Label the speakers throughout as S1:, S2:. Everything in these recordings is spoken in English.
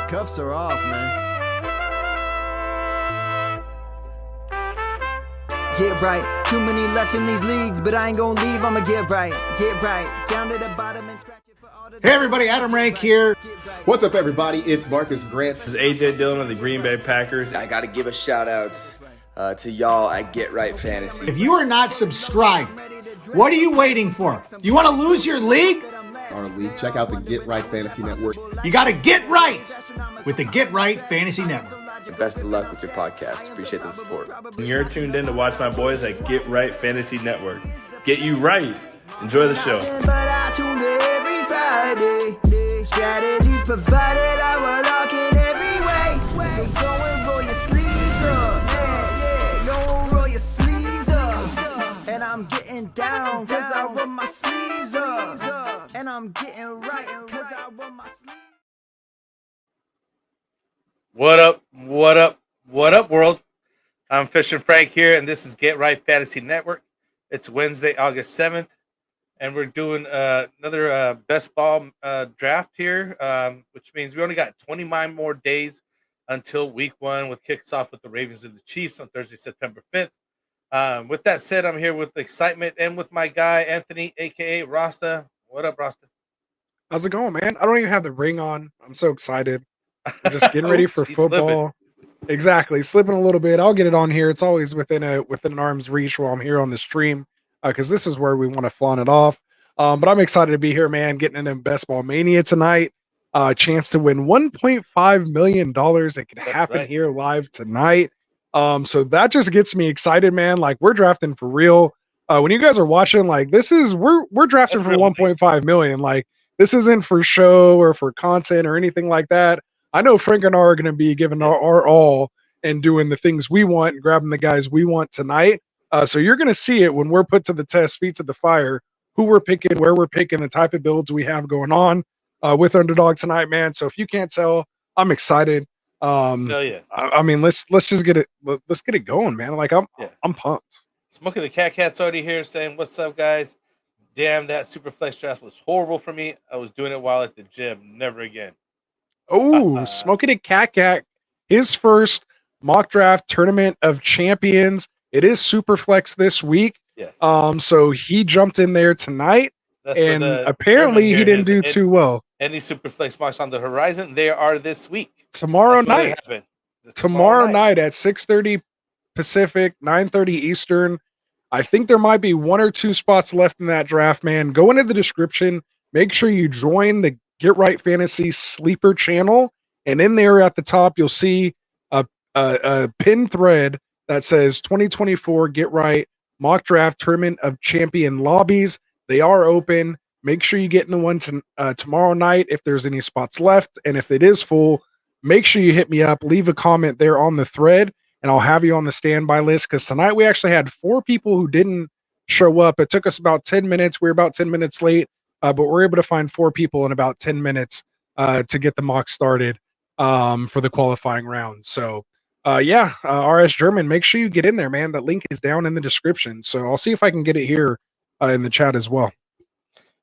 S1: cuffs are off, man. Get right. Too many left in these leagues, but I ain't gonna leave. I'ma get right. Get right. Down to the bottom and scratch it for all the.
S2: Hey everybody, Adam Rank here.
S3: What's up, everybody? It's Marcus Grant.
S4: This is AJ Dillon of the Green Bay Packers.
S5: I got to give a shout out to y'all at Get Right Fantasy.
S2: If you are not subscribed, what are you waiting for? You want to lose your league?
S3: Our league. Check out the Get Right Fantasy Network.
S2: You got to get right with the Get Right Fantasy Network.
S5: And best of luck with your podcast. Appreciate the support.
S4: And you're tuned in to watch my boys at Get Right Fantasy Network. Get you right. Enjoy the show.
S1: But I tune in every Friday. Strategies provided, I will lock in every way. So go and roll your sleeves up. Yeah, go roll your sleeves up. And I'm getting down cause I roll my sleeves up. And I'm getting right cause I roll my sleeves up.
S6: What up, world? I'm Rasta and Frank here, and this is Get Right Fantasy Network. It's Wednesday, August 7th, and we're doing another best ball draft here, which means we only got 29 more days until week one, with kicks off with the Ravens and the Chiefs on Thursday, September 5th. With that said, I'm here with excitement and with my guy, Anthony, a.k.a. Rasta. What up, Rasta?
S7: How's it going, man? I don't even have the ring on. I'm so excited. I'm just getting ready for football.
S6: Slipping.
S7: Exactly, slipping a little bit. I'll get it on here. It's always within an arm's reach while I'm here on the stream, because this is where we want to flaunt it off. But I'm excited to be here, man. Getting into Best Ball Mania tonight. Chance to win $1.5 million. It can happen here live tonight. So that just gets me excited, man. Like, we're drafting for real. When you guys are watching, like, we're drafting for 1.5 million. Like, this isn't for show or for content or anything like that. I know Frank and I are going to be giving our all and doing the things we want and grabbing the guys we want tonight. So you're going to see it when we're put to the test, feet to the fire, who we're picking, where we're picking, the type of builds we have going on with Underdog tonight, man. So if you can't tell, I'm excited.
S6: Hell yeah.
S7: I mean, let's just get it. Let's get it going, man. Like, I'm pumped.
S6: Smoking the Cat's already here saying, what's up, guys? Damn, that super flex draft was horrible for me. I was doing it while at the gym. Never again.
S7: Oh, Smoking a Cat, his first mock draft tournament of champions. It is super flex this week.
S6: Yes.
S7: So he jumped in there tonight, and apparently he didn't do too well.
S6: Any super flex mocks on the horizon? They are this week.
S7: Tomorrow night at 6:30 Pacific, 9:30 Eastern. I think there might be one or two spots left in that draft, man. Go into the description. Make sure you join the Get Right Fantasy Sleeper channel, and in there at the top you'll see a pinned thread that says 2024 Get Right Mock Draft Tournament of Champion Lobbies. They are open. Make sure you get in the one tomorrow night if there's any spots left, and if it is full, make sure you hit me up. Leave a comment there on the thread, and I'll have you on the standby list, because tonight we actually had 4 people who didn't show up. It took us about 10 minutes. We were about 10 minutes late. But we're able to find 4 people in about 10 minutes to get the mock started for the qualifying round. So, RS German, make sure you get in there, man. That link is down in the description. So I'll see if I can get it here in the chat as well.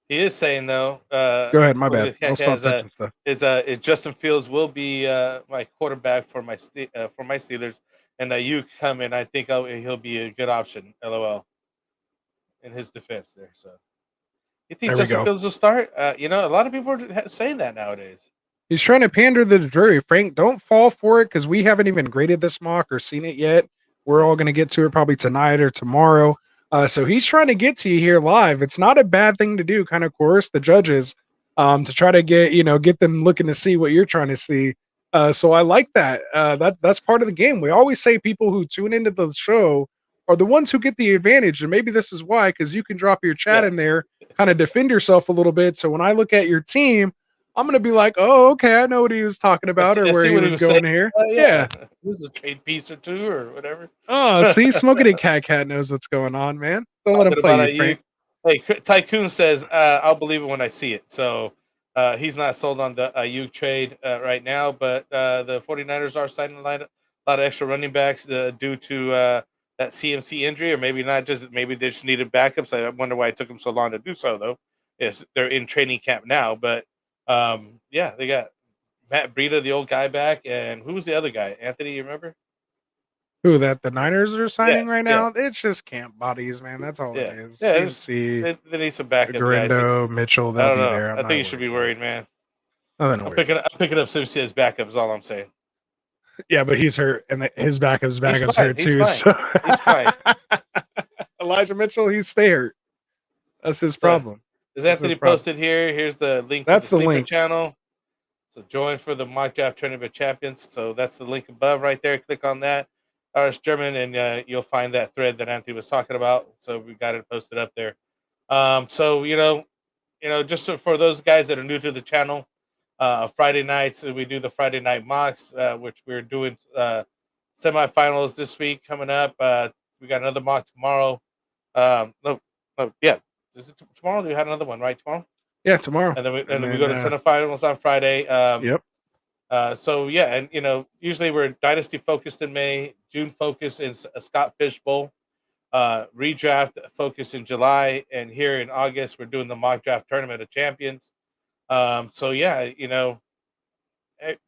S6: He is saying, though.
S7: Go ahead, my bad. I'll stop touching stuff.
S6: Is Justin Fields will be my quarterback for my Steelers, and you come in. I think he'll be a good option. LOL. In his defense, there. So. You think Justin Fields will start? A lot of people are saying that nowadays.
S7: He's trying to pander to the jury. Frank, don't fall for it, because we haven't even graded this mock or seen it yet. We're all going to get to it probably tonight or tomorrow. So he's trying to get to you here live. It's not a bad thing to do, kind of coerce the judges to try to get them looking to see what you're trying to see. So I like that. That's part of the game. We always say people who tune into the show are the ones who get the advantage, and maybe this is why, because you can drop your chat in there, kind of defend yourself a little bit. So when I look at your team, I'm going to be like, oh, okay, I know what he was talking about, or where he was going here. Yeah.
S6: This is a trade piece or two or whatever.
S7: Oh, see, Smoking a Cat knows what's going on, man. Don't let him play you, Frank.
S6: Hey, Tycoon says, I'll believe it when I see it. So he's not sold on the Ayuk trade right now, but the 49ers are signing a lot of extra running backs due to that CMC injury, or maybe not. Maybe they just needed backups. I wonder why it took them so long to do so, though. Yes, they're in training camp now, but they got Matt Breida, the old guy, back, and who was the other guy? Anthony, you remember?
S7: Who that the Niners are
S6: Yeah,
S7: signing right
S6: yeah,
S7: now? It's just camp bodies, man. That's all it
S6: yeah,
S7: is.
S6: yeah.
S7: CMC,
S6: They need some backup guys. 'Cause
S7: Garindo, Mitchell,
S6: I
S7: they'll
S6: don't
S7: be
S6: know.
S7: there. I'm
S6: I think
S7: not
S6: you should
S7: worried
S6: be
S7: about it.
S6: worried, man.
S7: Nothing to worry about.
S6: I'm picking up Simpson as backup. Is all I'm saying.
S7: Yeah, but he's hurt, and his backup's
S6: He's fine.
S7: hurt
S6: He's
S7: too.
S6: fine.
S7: So
S6: He's fine.
S7: Elijah Mitchell, he's stay hurt. That's his
S6: So,
S7: problem.
S6: is
S7: That's his
S6: Anthony
S7: problem.
S6: posted here? Here's the link
S7: That's
S6: to
S7: the
S6: the Sleeper
S7: link.
S6: channel. So join for the mock draft tournament champions. So that's the link above right there. Click on that. RS German, and you'll find that thread that Anthony was talking about. So we got it posted up there. So just for those guys that are new to the channel, Friday nights we do the Friday night mocks, which we're doing semifinals this week coming up. We got another mock tomorrow. No, yeah. Is it tomorrow? We had another one right tomorrow.
S7: Yeah, tomorrow.
S6: And then we go to semifinals on Friday.
S7: Yep.
S6: So yeah, and usually we're dynasty focused in May, June focused in a Scott Fish Bowl, redraft focused in July, and here in August we're doing the mock draft tournament of champions. So yeah,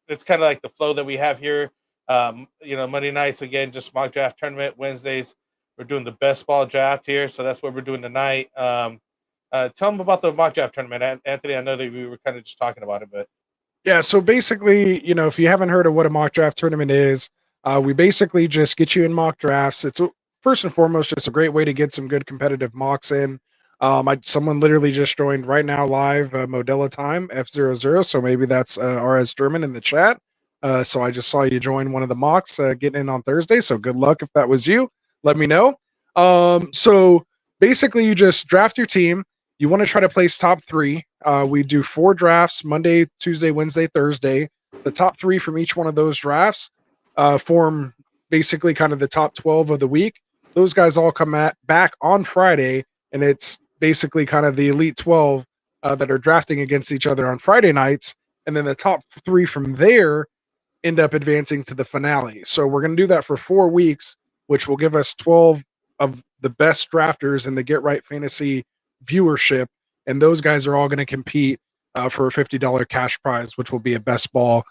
S6: it's kind of like the flow that we have here. Monday nights again, just mock draft tournament. Wednesdays we're doing the best ball draft here, so that's what we're doing tonight. Tell them about the mock draft tournament, Anthony. I know that we were kind of just talking about it, but
S7: Yeah, so basically, if you haven't heard of what a mock draft tournament is, we basically just get you in mock drafts. It's first and foremost just a great way to get some good competitive mocks in. Someone literally just joined right now live, Modella Time F00, so maybe that's RS German in the chat. So I just saw you join one of the mocks getting in on Thursday, so good luck if that was you. Let me know. So basically, you just draft your team. You want to try to place top three. We do 4 drafts: Monday, Tuesday, Wednesday, Thursday. The top 3 from each one of those drafts form basically kind of the top 12 of the week. Those guys all come back on Friday, and it's basically kind of the elite 12 that are drafting against each other on Friday nights. And then the top 3 from there end up advancing to the finale. So we're going to do that for 4 weeks, which will give us 12 of the best drafters in the Get Right Fantasy viewership, and those guys are all going to compete for a $50 cash prize, which will be a best ball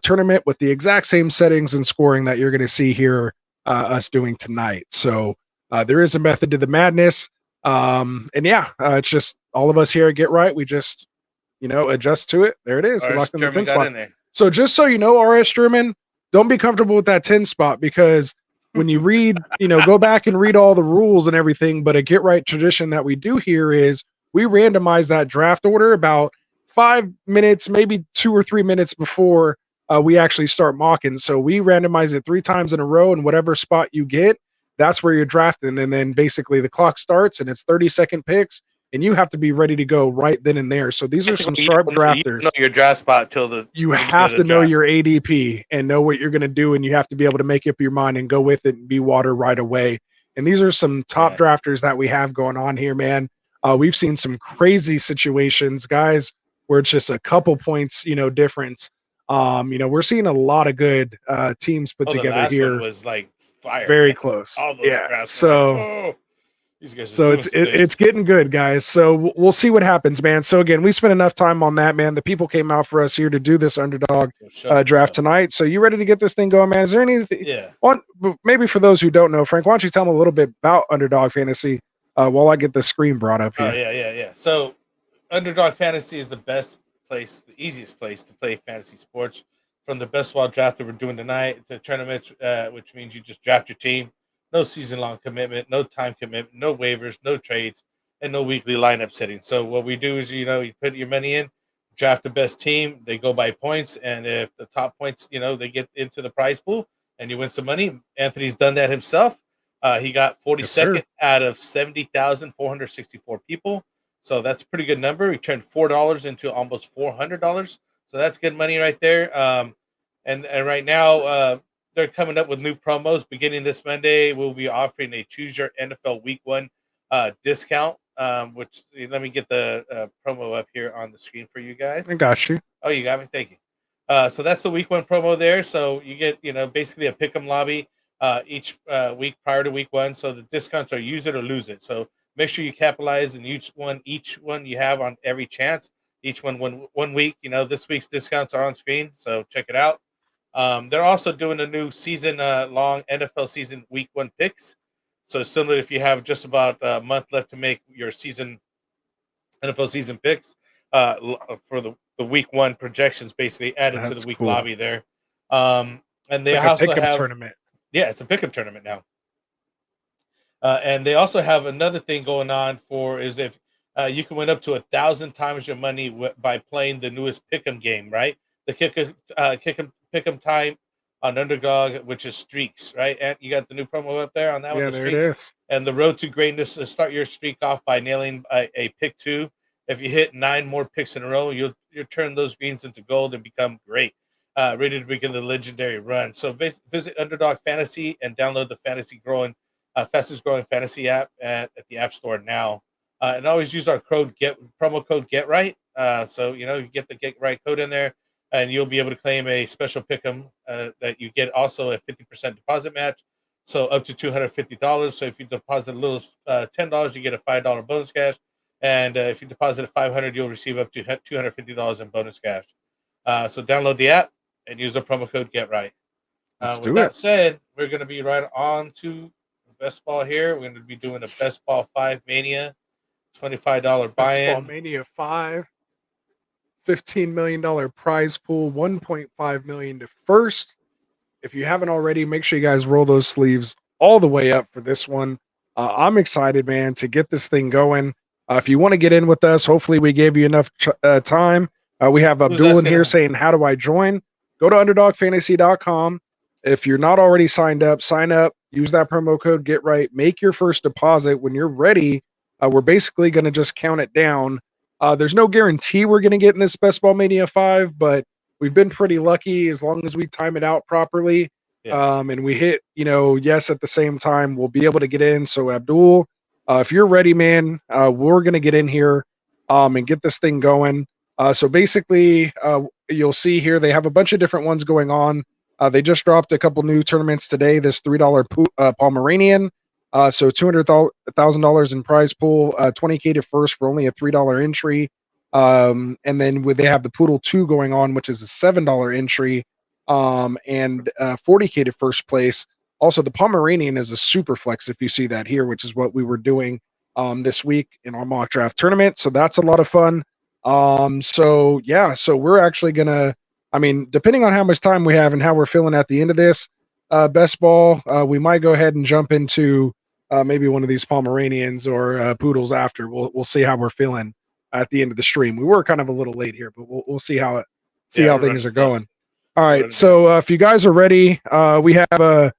S7: tournament with the exact same settings and scoring that you're going to see here us doing tonight. So there is a method to the madness, and it's just all of us here at Get Right. We just adjust to it. There it is.
S6: RS
S7: Locked in the
S6: German
S7: 10
S6: got
S7: spot.
S6: in there.
S7: So just so you know, RS German, don't be comfortable with that 10 spot, because when you read, go back and read all the rules and everything. But a Get Right tradition that we do here is we randomize that draft order about 5 minutes, maybe 2 or 3 minutes before we actually start mocking. So we randomize it 3 times in a row, and whatever spot you get, that's where you're drafting. And then basically the clock starts and it's 30-second picks, and you have to be ready to go right then and there. So these are some sharp drafters.
S6: You don't know your draft spot till the
S7: You have to know your ADP and know what you're going to do, and you have to be able to make up your mind and go with it and be water right away. And these are some top drafters that we have going on here, man. We've seen some crazy situations, guys, where it's just a couple points, difference. We're seeing a lot of good teams put together
S6: the last
S7: here.
S6: one was like fire.
S7: Very close.
S6: All those
S7: Yeah.
S6: drafts.
S7: So.
S6: These guys are
S7: So it's getting good, guys. So we'll see what happens, man. So again, we spent enough time on that, man. The people came out for us here to do this underdog draft tonight. So you ready to get this thing going, man? Is there anything?
S6: Yeah.
S7: Maybe for those who don't know, Frank, why don't you tell them a little bit about Underdog Fantasy while I get the screen brought up here?
S6: Oh yeah. So Underdog Fantasy is the best place, the easiest place to play fantasy sports. From the best ball draft that we're doing tonight, it's a tournament, which means you just draft your team. No season-long commitment, no time commitment, no waivers, no trades, and no weekly lineup setting. So what we do is, you put your money in, draft the best team. They go by points, and if the top points, they get into the prize pool, and you win some money. Anthony's done that himself. He got 42nd out of 70,464 people. So that's a pretty good number. He turned $4 into almost $400. So that's good money right there. And right now, they're coming up with new promos beginning this Monday. We'll be offering a Choose Your NFL Week 1 discount, which let me get the promo up here on the screen for you guys.
S7: I got you.
S6: Oh, you got me? Thank you. So that's the Week 1 promo there. So you get, basically a pick'em lobby each week prior to Week 1. So the discounts are use it or lose it. So make sure you capitalize and each one you have on every chance. each one week. You know, this week's discounts are on screen, so check it out. They're also doing a new season long NFL season week 1 picks. So similar, if you have just about a month left to make your NFL season picks for the week 1 projections, basically added to the
S7: That's
S6: week
S7: cool.
S6: lobby there. And they
S7: It's like
S6: also
S7: a pick'em
S6: have
S7: tournament.
S6: yeah, it's a pick'em tournament now. And they also have another thing going on for is if you can win up to 1,000 times your money by playing the newest pick'em game, right? The pick'em time on Underdog, which is streaks, right? And you got the new promo up there on that one,
S7: Yeah,
S6: the
S7: there it
S6: streaks.
S7: is.
S6: And the road to greatness to start your streak off by nailing a pick 2. If you hit 9 more picks in a row, you'll turn those greens into gold and become great. Ready to begin the legendary run. So visit Underdog Fantasy and download the fastest growing fantasy app at the App Store now. And always use our promo code Get Right. So you get the Get Right code in there, and you'll be able to claim a special pick'em that you get also a 50% deposit match. So up to $250. So if you deposit a little $10, you get a $5 bonus cash. And if you deposit at $500, you'll receive up to $250 in bonus cash. So download the app and use the promo code Get Right.
S7: Let's
S6: With
S7: do
S6: that
S7: it.
S6: said, we're going to be right on to Best Ball here. We're going to be doing a Best Ball 5 Mania, $25
S7: Best Ball
S6: buy-in.
S7: Mania 5, $15 million prize pool, $1.5 million to first. If you haven't already, make sure you guys roll those sleeves all the way up for this one. I'm excited, man, to get this thing going. If you want to get in with us, hopefully we gave you enough time. We have Abdul in here saying, how do I join? Go to underdogfantasy.com. If you're not already signed up, sign up. Use that promo code Get Right. Make your first deposit. When you're ready, we're basically going to just count it down. There's no guarantee we're going to get in this Best Ball Mania 5, but we've been pretty lucky as long as we time it out properly.
S6: Yeah.
S7: And we hit, yes at the same time, we'll be able to get in. So Abdul, if you're ready, man, we're going to get in here and get this thing going. So basically, you'll see here, they have a bunch of different ones going on. They just dropped a couple new tournaments today. This $3 Pomeranian. So $200,000 in prize pool, 20K to first for only a $3 entry. And then they have the Poodle 2 going on, which is a $7 entry, and 40K to first place. Also, the Pomeranian is a super flex, if you see that here, which is what we were doing this week in our mock draft tournament. So that's a lot of fun. So we're actually gonna, depending on how much time we have and how we're feeling at the end of this best ball, we might go ahead and jump into maybe one of these Pomeranians or Poodles after. We'll see how we're feeling at the end of the stream. We were kind of a little late here, but we'll see how things are going. All right, so if you guys are ready, we have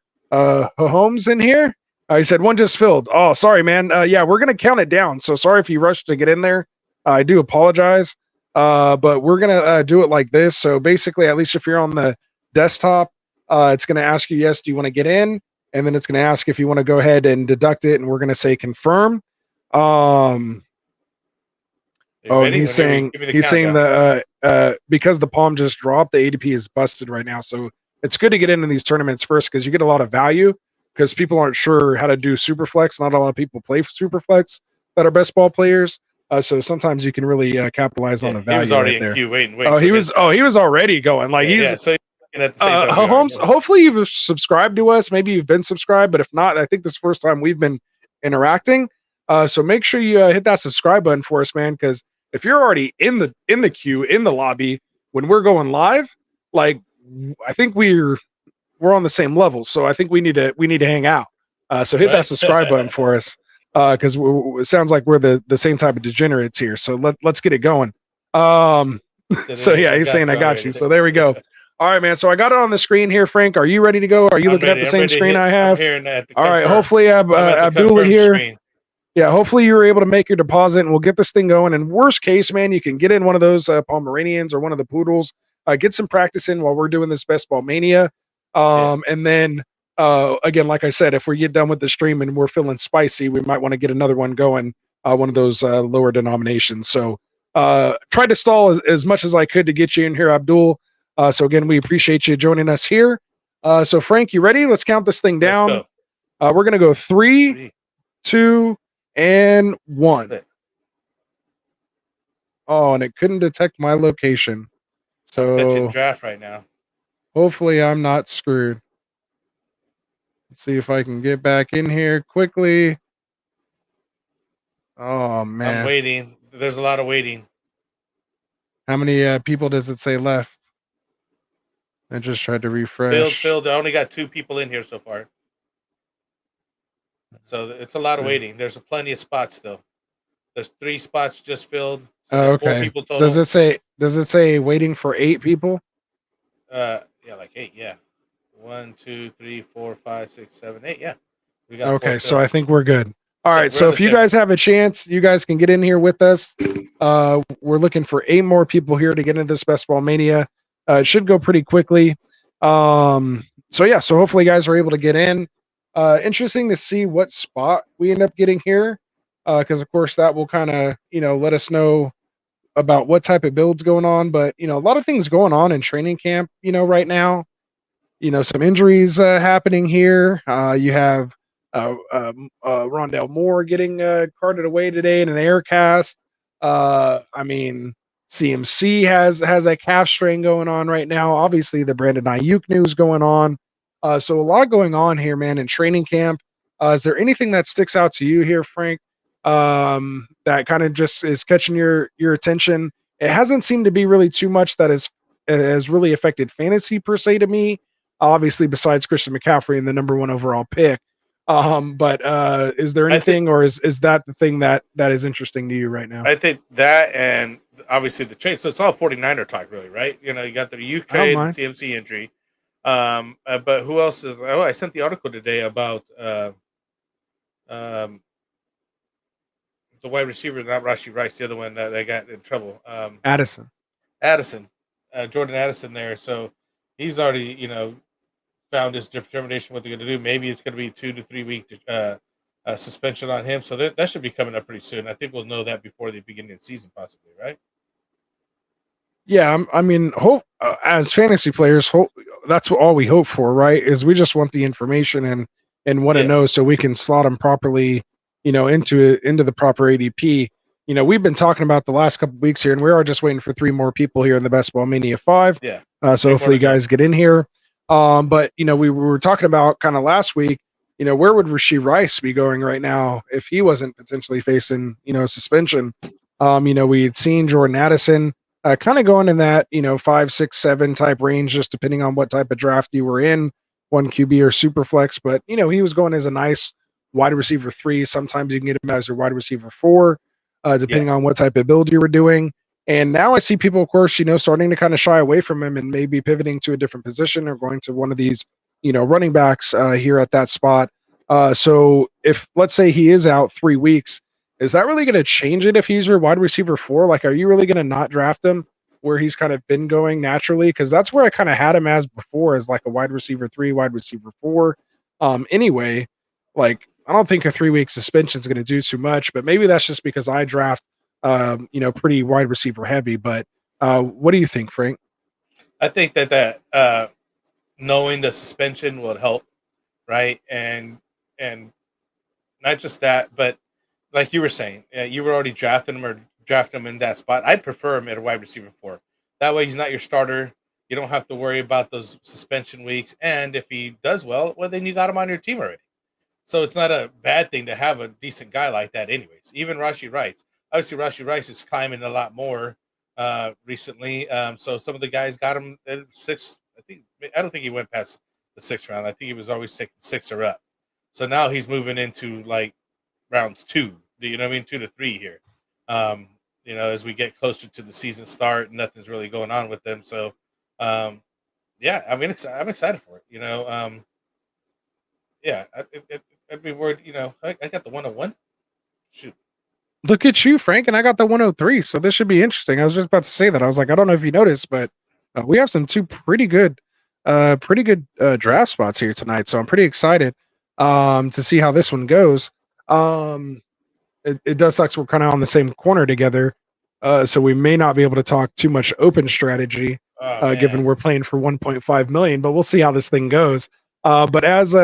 S7: Holmes in here. He said one just filled. Oh, sorry, man. Yeah, we're gonna count it down. So sorry if you rushed to get in there. I do apologize. But we're gonna do it like this. So basically, at least if you're on the desktop, it's gonna ask you, yes, do you want to get in? And then it's gonna ask if you want to go ahead and deduct it, and we're gonna say confirm. He's saying that because the palm just dropped, the ADP is busted right now. So it's good to get into these tournaments first because you get a lot of value because people aren't sure how to do Superflex. Not a lot of people play Superflex that are best ball players. So sometimes you can really capitalize on the value.
S6: He was already
S7: right
S6: in queue waiting.
S7: He was already going. Like he's
S6: so at the same time
S7: Holmes. Hopefully you've subscribed to us. Maybe you've been subscribed, but if not, I think this is the first time we've been interacting. So make sure you hit that subscribe button for us, man. Because if you're already in the queue in the lobby when we're going live, like I think we're on the same level. So I think we need to hang out. So hit that subscribe button for us. Because it sounds like we're the same type of degenerates here. So let's get it going. So yeah, he's saying I got you. So there we go. All right, man. So I got it on the screen here, Frank. Are you ready to go? Are you looking at the same screen I have? All right. Hopefully, Abdullah here. Yeah. Hopefully, you were able to make your deposit, and we'll get this thing going. And worst case, man, you can get in one of those Pomeranians or one of the Poodles. Get some practice in while we're doing this Best Ball Mania. And then. Again, like I said, if we get done with the stream and we're feeling spicy, we might want to get another one going, one of those lower denominations. So try to stall as much as I could to get you in here, Abdul. So again, we appreciate you joining us here. So Frank, you ready? Let's count this thing down. We're going to go 3, 2, and 1. Oh, and it couldn't detect my location.
S6: I'm catching
S7: So
S6: draft right now.
S7: hopefully I'm not screwed. Let's see if I can get back in here quickly. Oh
S6: I'm
S7: man.
S6: waiting. There's a lot of waiting.
S7: How many people does it say left? I just tried to refresh.
S6: Filled. I only got 2 people in here so far. So it's a lot of waiting. There's plenty of spots still. There's 3 spots just filled. So
S7: Oh,
S6: there's 4
S7: okay.
S6: people total.
S7: Does it say waiting for 8 people?
S6: Yeah, like 8. Yeah, 1, 2, 3, 4, 5, 6, 7, 8. Yeah, we got 4
S7: Okay, so
S6: filled.
S7: I think we're good. All
S6: Yeah,
S7: right,
S6: we're
S7: so
S6: in the
S7: if you
S6: center.
S7: guys have a chance, you guys can get in here with us. We're looking for 8 more people here to get into this Best Ball Mania. It should go pretty quickly. So yeah, so hopefully you guys are able to get in. Interesting to see what spot we end up getting here, because of course that will kind of let us know about what type of builds going on. But a lot of things going on in training camp. Right now, some injuries happening here. You have Rondell Moore getting carted away today in an air cast. I mean, CMC has a calf strain going on right now. Obviously, the Brandon Ayuk news going on. So a lot going on here, man, in training camp. Is there anything that sticks out to you here, Frank? That kind of just is catching your attention? It hasn't seemed to be really too much that has really affected fantasy per se to me. Obviously, besides Christian McCaffrey and the number 1 overall pick. But is there
S6: I think
S7: anything, or is that the thing that is interesting to you right now?
S6: I think that, and obviously the trade. So it's all 49er talk, really, right? You got the Ayuk
S7: I don't
S6: trade,
S7: mind.
S6: CMC injury. But who else is? Oh, I sent the article today about the wide receiver, not Rashi Rice, the other one that got in trouble.
S7: Addison.
S6: Jordan Addison there. So he's already, found his determination what they're going to do. Maybe it's going to be 2 to 3 week suspension on him. So that should be coming up pretty soon. I think we'll know that before the beginning of the season, possibly, right?
S7: Yeah, I mean, hope as fantasy players, that's all we hope for, right? Is we just want the information and want to know so we can slot them properly, into the proper ADP. We've been talking about the last couple weeks here, and we are just waiting for 3 more people here in the Best Ball Mania 5.
S6: Yeah.
S7: So hopefully you guys get in here. But we were talking about kind of last week, where would Rashee Rice be going right now if he wasn't potentially facing, suspension? We had seen Jordan Addison kind of going in that, 5, 6, 7 type range, just depending on what type of draft you were in, 1 QB or super flex. But, he was going as a nice wide receiver 3. Sometimes you can get him as a wide receiver 4, depending on what type of build you were doing. And now I see people, of course, starting to kind of shy away from him and maybe pivoting to a different position or going to one of these, running backs here at that spot. So if, let's say he is out 3 weeks, is that really going to change it if he's your wide receiver 4? Like, are you really going to not draft him where he's kind of been going naturally? Because that's where I kind of had him as before, as like a wide receiver 3, wide receiver 4. Anyway, like, I don't think a 3-week suspension is going to do too much, but maybe that's just because I draft pretty wide receiver heavy. But what do you think, Frank?
S6: I think that knowing the suspension will help, right? And not just that, but like you were saying, you were already drafting him in that spot. I'd prefer him at a wide receiver 4. That way he's not your starter. You don't have to worry about those suspension weeks. And if he does well, then you got him on your team already. So it's not a bad thing to have a decent guy like that anyways. Even Rashee Rice. Obviously, Rashee Rice is climbing a lot more recently. So some of the guys got him at 6. I don't think he went past the 6th round. I think he was always taking 6 or up. So now he's moving into like rounds 2. You know what I mean? 2 to 3 here. As we get closer to the season start, nothing's really going on with them. So, yeah, I mean, I'm excited for it. Yeah, I'd be worried. I got the 101. Shoot.
S7: Look at you, Frank, and I got the 103. So this should be interesting. I was just about to say that. I was like, I don't know if you noticed, but we have some 2 pretty good draft spots here tonight. So I'm pretty excited to see how this one goes. It does suck we're kind of on the same corner together, so we may not be able to talk too much open strategy, given we're playing for 1.5 million. But we'll see how this thing goes. But as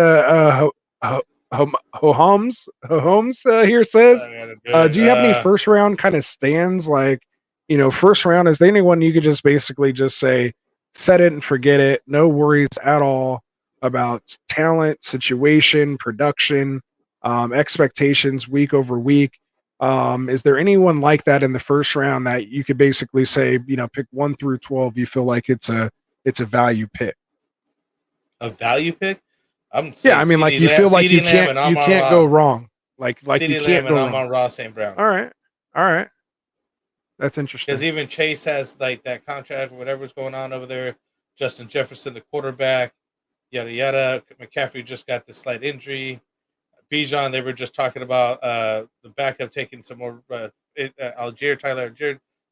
S7: Holmes here says, do you have any first round kind of stands? Like, first round, is there anyone you could just basically just say, set it and forget it? No worries at all about talent, situation, production, expectations week over week. Is there anyone like that in the first round that you could basically say, pick 1 through 12, you feel like it's a value pick?
S6: A value pick? I'm
S7: Yeah,
S6: saying
S7: I mean, like
S6: CD
S7: you
S6: Lamb,
S7: feel like
S6: CD Lamb, and
S7: you
S6: Amon
S7: can't go
S6: Ra.
S7: wrong. Like you
S6: CD Lamb
S7: can't
S6: and
S7: go
S6: Amon
S7: wrong.
S6: Ra St. Brown.
S7: All right, that's
S6: Because
S7: interesting.
S6: even Chase has like that contract or whatever's going on over there. Justin Jefferson, the quarterback, yada yada. McCaffrey just got the slight injury. Bijan, they were just talking about the backup taking some more. Tyler Algier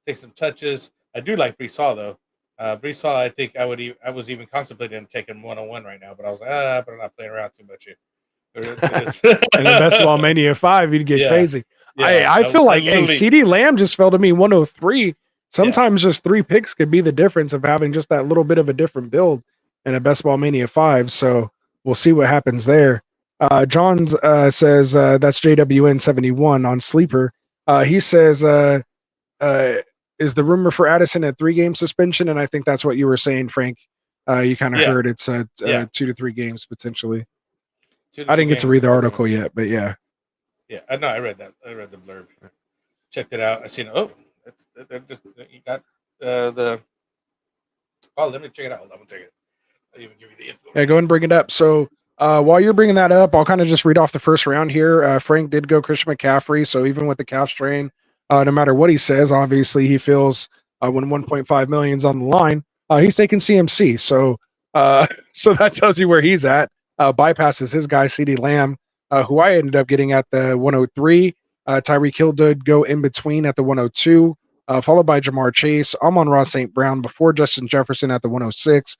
S6: take some touches. I do like Brees Hall though. Brees Hall, I think I was even contemplating taking 101 right now, but I was like, but I'm not playing around too much here.
S7: And then Best Ball Mania 5, you'd get
S6: Yeah,
S7: crazy.
S6: yeah.
S7: I feel
S6: I
S7: like, hey,
S6: literally,
S7: CD Lamb just fell to me 103.
S6: yeah,
S7: Sometimes just 3 picks could be the difference of having just that little bit of a different build in a Best Ball Mania 5. So we'll see what happens there. John says that's JWN71 on Sleeper. He says, is the rumor for Addison a 3-game suspension? And I think that's what you were saying, Frank. You kind of
S6: yeah,
S7: heard it's 2
S6: yeah.
S7: to 3 games potentially.
S6: 2 to
S7: I
S6: 3
S7: didn't get to
S6: games
S7: read the
S6: for
S7: article yet, but yeah.
S6: Yeah, I know. I read that. I read the blurb. Checked it out. I seen. Oh, they're just you got the. Oh, let me check it out. Hold on, one second. I'll even give you the info.
S7: Yeah, go ahead and bring it up. So while you're bringing that up, I'll kind of just read off the first round here. Frank did go Christian McCaffrey, so even with the calf strain, no matter what he says, obviously he feels when 1.5 million's on the line, he's taking CMC. So so that tells you where he's at. Bypasses his guy CeeDee Lamb, who I ended up getting at the 103. Tyreek Hill did go in between at the 102, followed by Jamar Chase. Amon-Ra St. Brown before Justin Jefferson at the 106.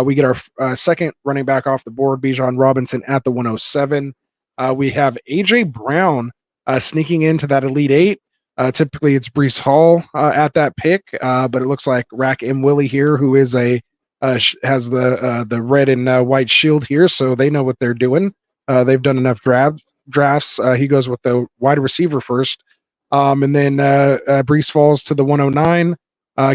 S7: We get our second running back off the board, Bijan Robinson at the 107. We have AJ Brown sneaking into that Elite Eight. Typically, it's Brees Hall at that pick, but it looks like Rack M. Willie here, who is has the red and white shield here, so they know what they're doing. They've done enough drafts. He goes with the wide receiver first, and then Brees falls to the 109.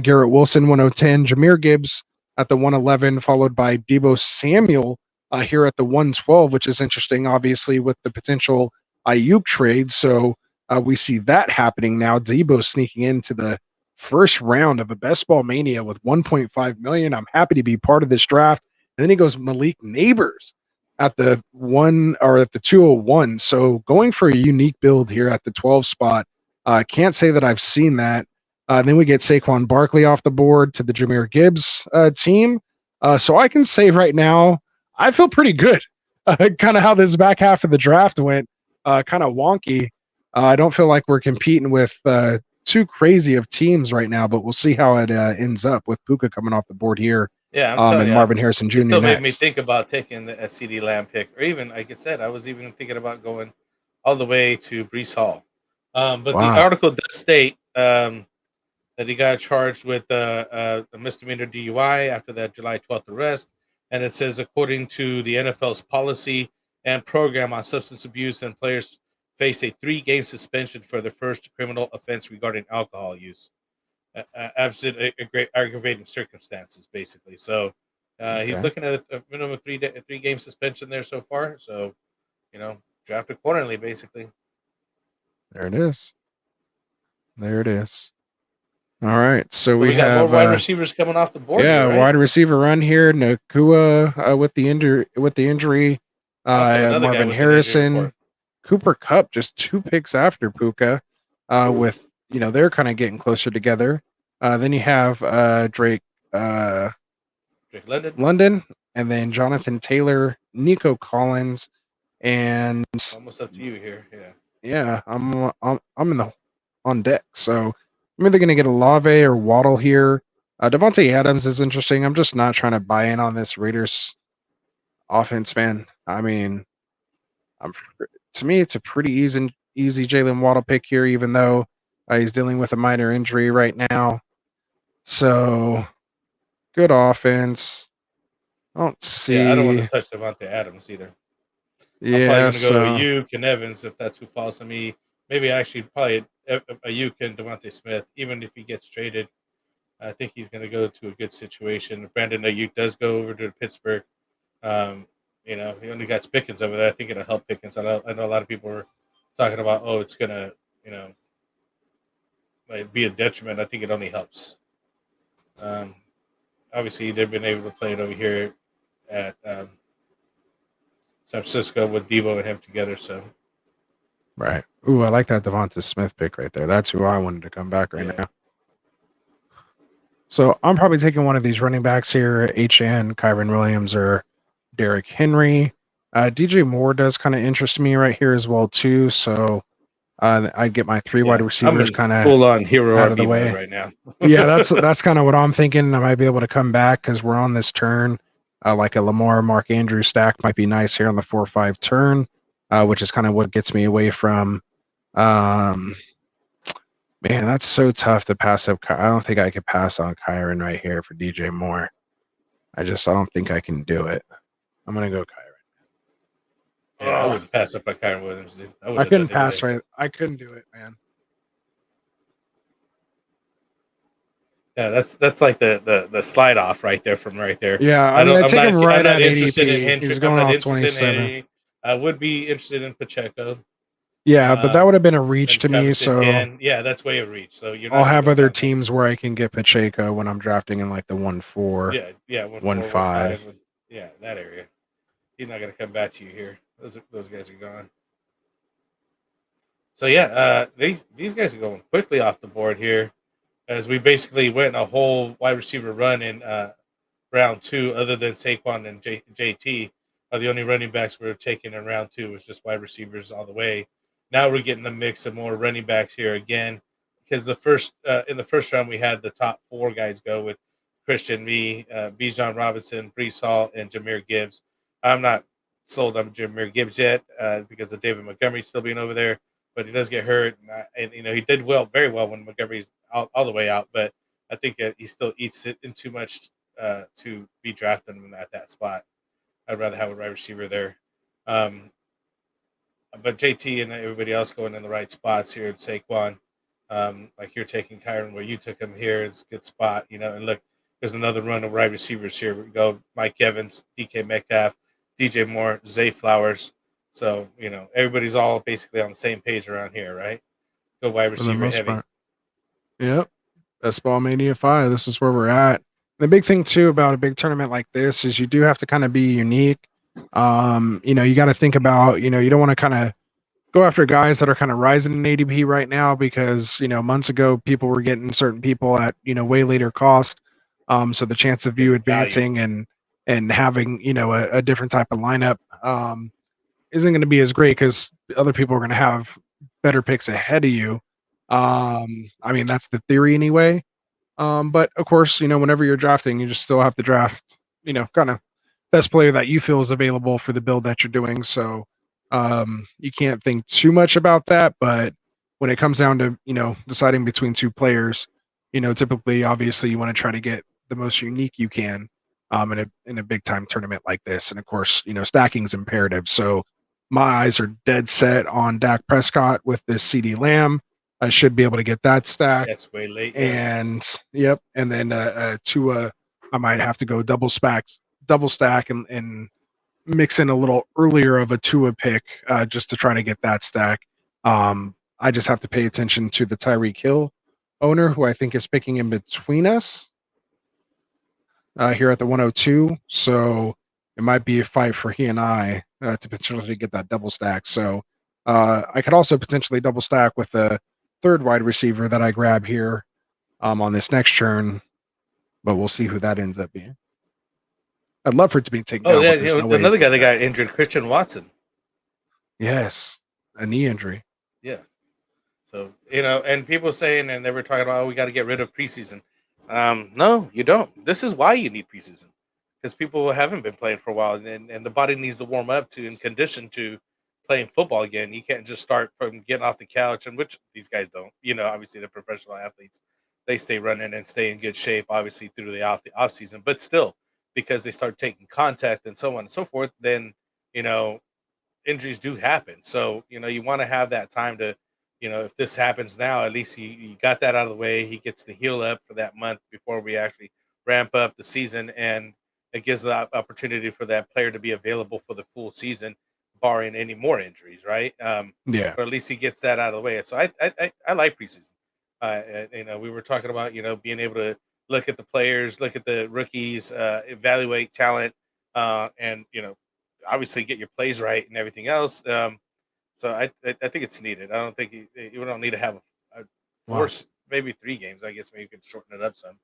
S7: Garrett Wilson 110. Jahmyr Gibbs at the 111, followed by Deebo Samuel here at the 112, which is interesting, obviously, with the potential Ayuk trade. So we see that happening now. Deebo sneaking into the first round of a Best Ball Mania with 1.5 million. I'm happy to be part of this draft. And then he goes Malik Neighbors at the 201. So going for a unique build here at the 12 spot. Can't say that I've seen that. Then we get Saquon Barkley off the board to the Jahmyr Gibbs team. So I can say right now, I feel pretty good. Kind of how this back half of the draft went, kind of wonky. I don't feel like we're competing with too crazy of teams right now, but we'll see how it ends up with Puka coming off the board here.
S6: Yeah, I'm telling
S7: and
S6: you,
S7: Marvin Harrison Jr.
S6: It still made me
S7: next.
S6: think about taking a CD Lamb pick, or even, like I said, I was even thinking about going all the way to Brees Hall. But the
S7: Wow.
S6: article does state that he got charged with a misdemeanor DUI after that July 12th arrest. And it says, according to the NFL's policy and program on substance abuse, and players face a 3-game suspension for their first criminal offense regarding alcohol use. Absent a great aggravating circumstances, basically. So he's looking at a minimum of 3-game suspension there so far. So, draft accordingly, basically.
S7: There it is. There it is. All right. So
S6: we got
S7: have
S6: more wide receivers coming off the board.
S7: Yeah,
S6: here, right?
S7: wide receiver run here. Nakua with the injury. Marvin Harrison, Cooper Kupp, just 2 picks after Puka. With they're kind of getting closer together. Then you have Drake London, and then Jonathan Taylor, Nico Collins, and
S6: almost up to you here.
S7: Yeah, I'm on deck. So I'm either going to get a Lave or Waddle here. Devontae Adams is interesting. I'm just not trying to buy in on this Raiders offense, man. I mean, to me, it's a pretty easy Jalen Waddle pick here, even though he's dealing with a minor injury right now. So good offense. I don't see.
S6: Yeah, I don't want to touch Devontae Adams either.
S7: Yeah,
S6: I'm probably going to go Ayuk and Evans if that's who falls to me. maybe actually probably Ayuk and Devontae Smith, even if he gets traded. I think he's going to go to a good situation. If Brandon Ayuk does go over to Pittsburgh, um, he only got Pickens over there. I think it'll help Pickens. I know a lot of people are talking about, oh, it's going to, like be a detriment. I think it only helps. Um, Obviously, they've been able to play it over here at San Francisco with Debo and him together. So,
S7: Right. Ooh, I like that Devonta Smith pick right there. That's who I wanted to come back right
S6: yeah.
S7: now. So I'm probably taking one of these running backs here, HN, Kyron Williams, or Derrick Henry. DJ Moore does kind of interest me right here as well too. So I get my three wide
S6: I'm
S7: receivers
S6: in
S7: kind of
S6: full on hero
S7: out of the
S6: RB mode
S7: way.
S6: right now.
S7: Yeah, that's kind of what I'm thinking. I might be able to come back because we're on this turn. Like a Lamar, Mark Andrews stack might be nice here on the 4-5 turn, which is kind of what gets me away from. Man, that's so tough to pass up. I don't think I could pass on Kyron right here for DJ Moore. I don't think I can do it. I'm gonna go Kyron.
S6: Yeah, I wouldn't pass up on Kyron Williams, dude. I
S7: I
S6: wouldn't
S7: couldn't
S6: have done
S7: pass
S6: anything.
S7: right. I couldn't do it, man.
S6: Yeah, that's like the slide off right there from right there.
S7: Yeah, I mean, I take him
S6: I'm
S7: right
S6: not
S7: at
S6: interested in
S7: ADP. He's
S6: Henry. I'm
S7: going
S6: not
S7: off
S6: interested in
S7: 27.
S6: Henry. I would be interested in Pacheco.
S7: Yeah, but that would have been a reach
S6: And
S7: to me.
S6: Travis
S7: So
S6: Etienne. Yeah, that's way of reach. So you're
S7: I'll
S6: not going to
S7: have
S6: go
S7: other
S6: down that.
S7: teams where I can get Pacheco when I'm drafting in like the 1-4,
S6: Yeah, 1-4,
S7: 1-5.
S6: 1-5. Yeah, that area. He's not going to come back to you here. Those guys are gone. So yeah, these guys are going quickly off the board here, as we basically went a whole wide receiver run in round 2, other than Saquon and JT. Are the only running backs we were taking in round 2 was just wide receivers all the way. Now we're getting a mix of more running backs here again, because in the first round we had the top 4 guys go with Christian, me, Bijan Robinson, Brees Hall, and Jahmyr Gibbs. I'm not sold on Jahmyr Gibbs yet because of David Montgomery still being over there, but he does get hurt, and he did very well when Montgomery's all the way out, but I think he still eats it in too much to be drafting him at that spot. I'd rather have a wide receiver there. But JT and everybody else going in the right spots here at Saquon. Like you're taking Kyron where you took him here is a good spot, and look, there's another run of wide receivers here. We go Mike Evans, DK Metcalf, DJ Moore, Zay Flowers. So, everybody's all basically on the same page around here, right? Go wide
S7: For the
S6: receiver
S7: most
S6: heavy.
S7: part. Yep. That's Ball Mania 5. This is where we're at. The big thing too about a big tournament like this is you do have to kind of be unique. You got to think about, you don't want to kind of go after guys that are kind of rising in ADP right now because, months ago people were getting certain people at, way later cost. So the chance of you advancing and having, a different type of lineup isn't going to be as great because other people are going to have better picks ahead of you. I mean, that's the theory anyway. But of course, whenever you're drafting, you just still have to draft, kind of best player that you feel is available for the build that you're doing. So you can't think too much about that. But when it comes down to, deciding between 2 players, typically, obviously, you want to try to get the most unique you can in a big time tournament like this. And of course, stacking is imperative. So my eyes are dead set on Dak Prescott with this CD Lamb. I should be able to get that stack.
S6: That's way late.
S7: And yep, and then Tua, I might have to go double stack and mix in a little earlier of a Tua pick just to try to get that stack. I just have to pay attention to the Tyreek Hill owner, who I think is picking in between us here at the 102. So it might be a fight for he and I to potentially get that double stack. So I could also potentially double stack with a third wide receiver that I grab here on this next turn, but we'll see who that ends up being. I'd love for it to be taken down.
S6: Oh, yeah,
S7: but there's no
S6: another
S7: ways
S6: guy that got injured, Christian Watson.
S7: Yes, a knee injury.
S6: Yeah. So, and people saying, and they were talking about, we got to get rid of preseason. No, you don't. This is why you need preseason, because people haven't been playing for a while, and the body needs to warm up to and condition to playing football again. You can't just start from getting off the couch, and which these guys don't. Obviously they're professional athletes. They stay running and stay in good shape, obviously through the off season. But still, because they start taking contact and so on and so forth, then injuries do happen. So you want to have that time to if this happens now, at least he got that out of the way. He gets to heal up for that month before we actually ramp up the season, and it gives the opportunity for that player to be available for the full season, barring any more injuries, right?
S7: Yeah.
S6: But at least he gets that out of the way. So I like preseason. We were talking about being able to look at the players, look at the rookies, evaluate talent, and obviously get your plays right and everything else. So I think it's needed. I don't think you don't need to have a
S7: Wow.
S6: maybe 3 games. I guess maybe you can shorten it up some.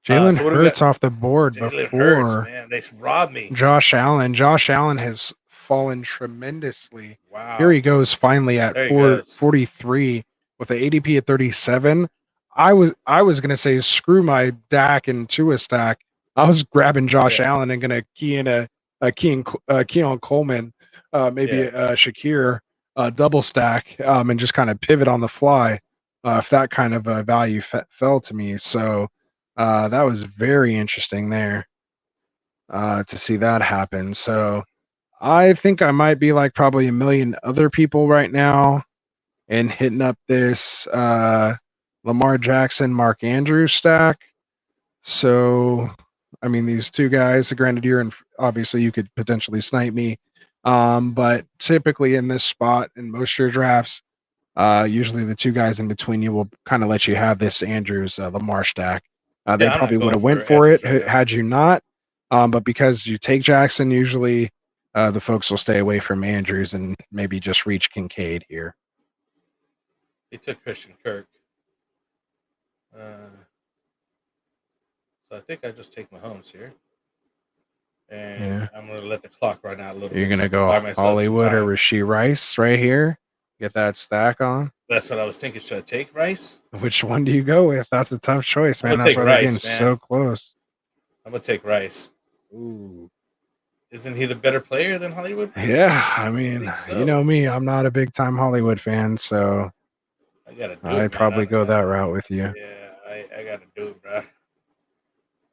S7: Jalen
S6: So what do we got?
S7: Hurts off the board
S6: Jalen Hurts,
S7: before
S6: man, they robbed me.
S7: Josh Allen. Josh Allen has fallen tremendously. Here he
S6: Wow,
S7: goes finally at
S6: there he goes.
S7: 43 with an ADP at 37. I was gonna say screw my Dak and Tua stack. I was grabbing Josh
S6: Yeah.
S7: Allen and gonna key in a Keon Coleman, maybe
S6: Yeah.
S7: a Shakir double stack, and just kind of pivot on the fly if that kind of value fell to me. So that was very interesting there to see that happen. So I think I might be like probably a million other people right now and hitting up this Lamar Jackson, Mark Andrews stack. So, I mean, these two guys, the Grenadier, and obviously you could potentially snipe me. But typically in this spot in most of your drafts, usually the two guys in between you will kind of let you have this Andrews Lamar stack. They
S6: Yeah, I'm
S7: probably
S6: not
S7: would
S6: going
S7: have went
S6: for
S7: for it
S6: Andrews right now.
S7: had you not. But because you take Jackson, usually the folks will stay away from Andrews and maybe just reach Kincaid here.
S6: He took Christian Kirk. So I think I just take Mahomes here. And
S7: Yeah.
S6: I'm going to let the clock run out a little
S7: You're
S6: bit.
S7: gonna
S6: I can
S7: go
S6: buy myself some
S7: Hollywood or
S6: time.
S7: Rashee Rice right here. Get that stack on.
S6: That's what I was thinking. Should I take Rice?
S7: Which one do you go with? That's a tough choice,
S6: I'm
S7: man.
S6: gonna
S7: That's
S6: take
S7: why they're getting
S6: Rice, man.
S7: so close.
S6: I'm going to take Rice.
S7: Ooh.
S6: Isn't he the better player than Hollywood?
S7: Yeah, I mean,
S6: think so.
S7: you know me, I'm not a big time Hollywood fan, so
S6: I got to do
S7: I'd
S6: it, man.
S7: probably go that route with you.
S6: Yeah, I got to do it, bro.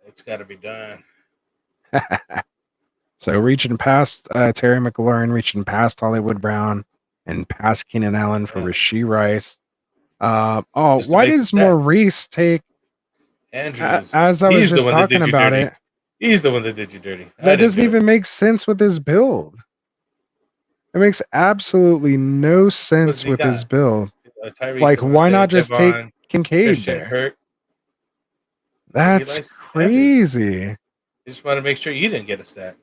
S6: It's got to be done.
S7: So reaching past Terry McLaurin, reaching past Hollywood Brown, and past Keenan Allen for
S6: Yeah.
S7: Rashee Rice.
S6: Just to
S7: Why
S6: make
S7: does
S6: the stat.
S7: Maurice take?
S6: Andrews.
S7: As I was
S6: He's the
S7: just
S6: one that did
S7: talking
S6: you
S7: about
S6: dirty.
S7: it,
S6: He's the one that did you dirty. I
S7: that
S6: didn't
S7: doesn't
S6: do it.
S7: even make sense with his build. It makes absolutely no sense
S6: he
S7: with his
S6: got?
S7: build.
S6: Tyreek,
S7: Like, why
S6: Devontae,
S7: not just take
S6: Devon,
S7: Kincaid
S6: Christian
S7: there?
S6: Kirk.
S7: That's
S6: likes
S7: crazy.
S6: I just want to make sure you didn't get a stat.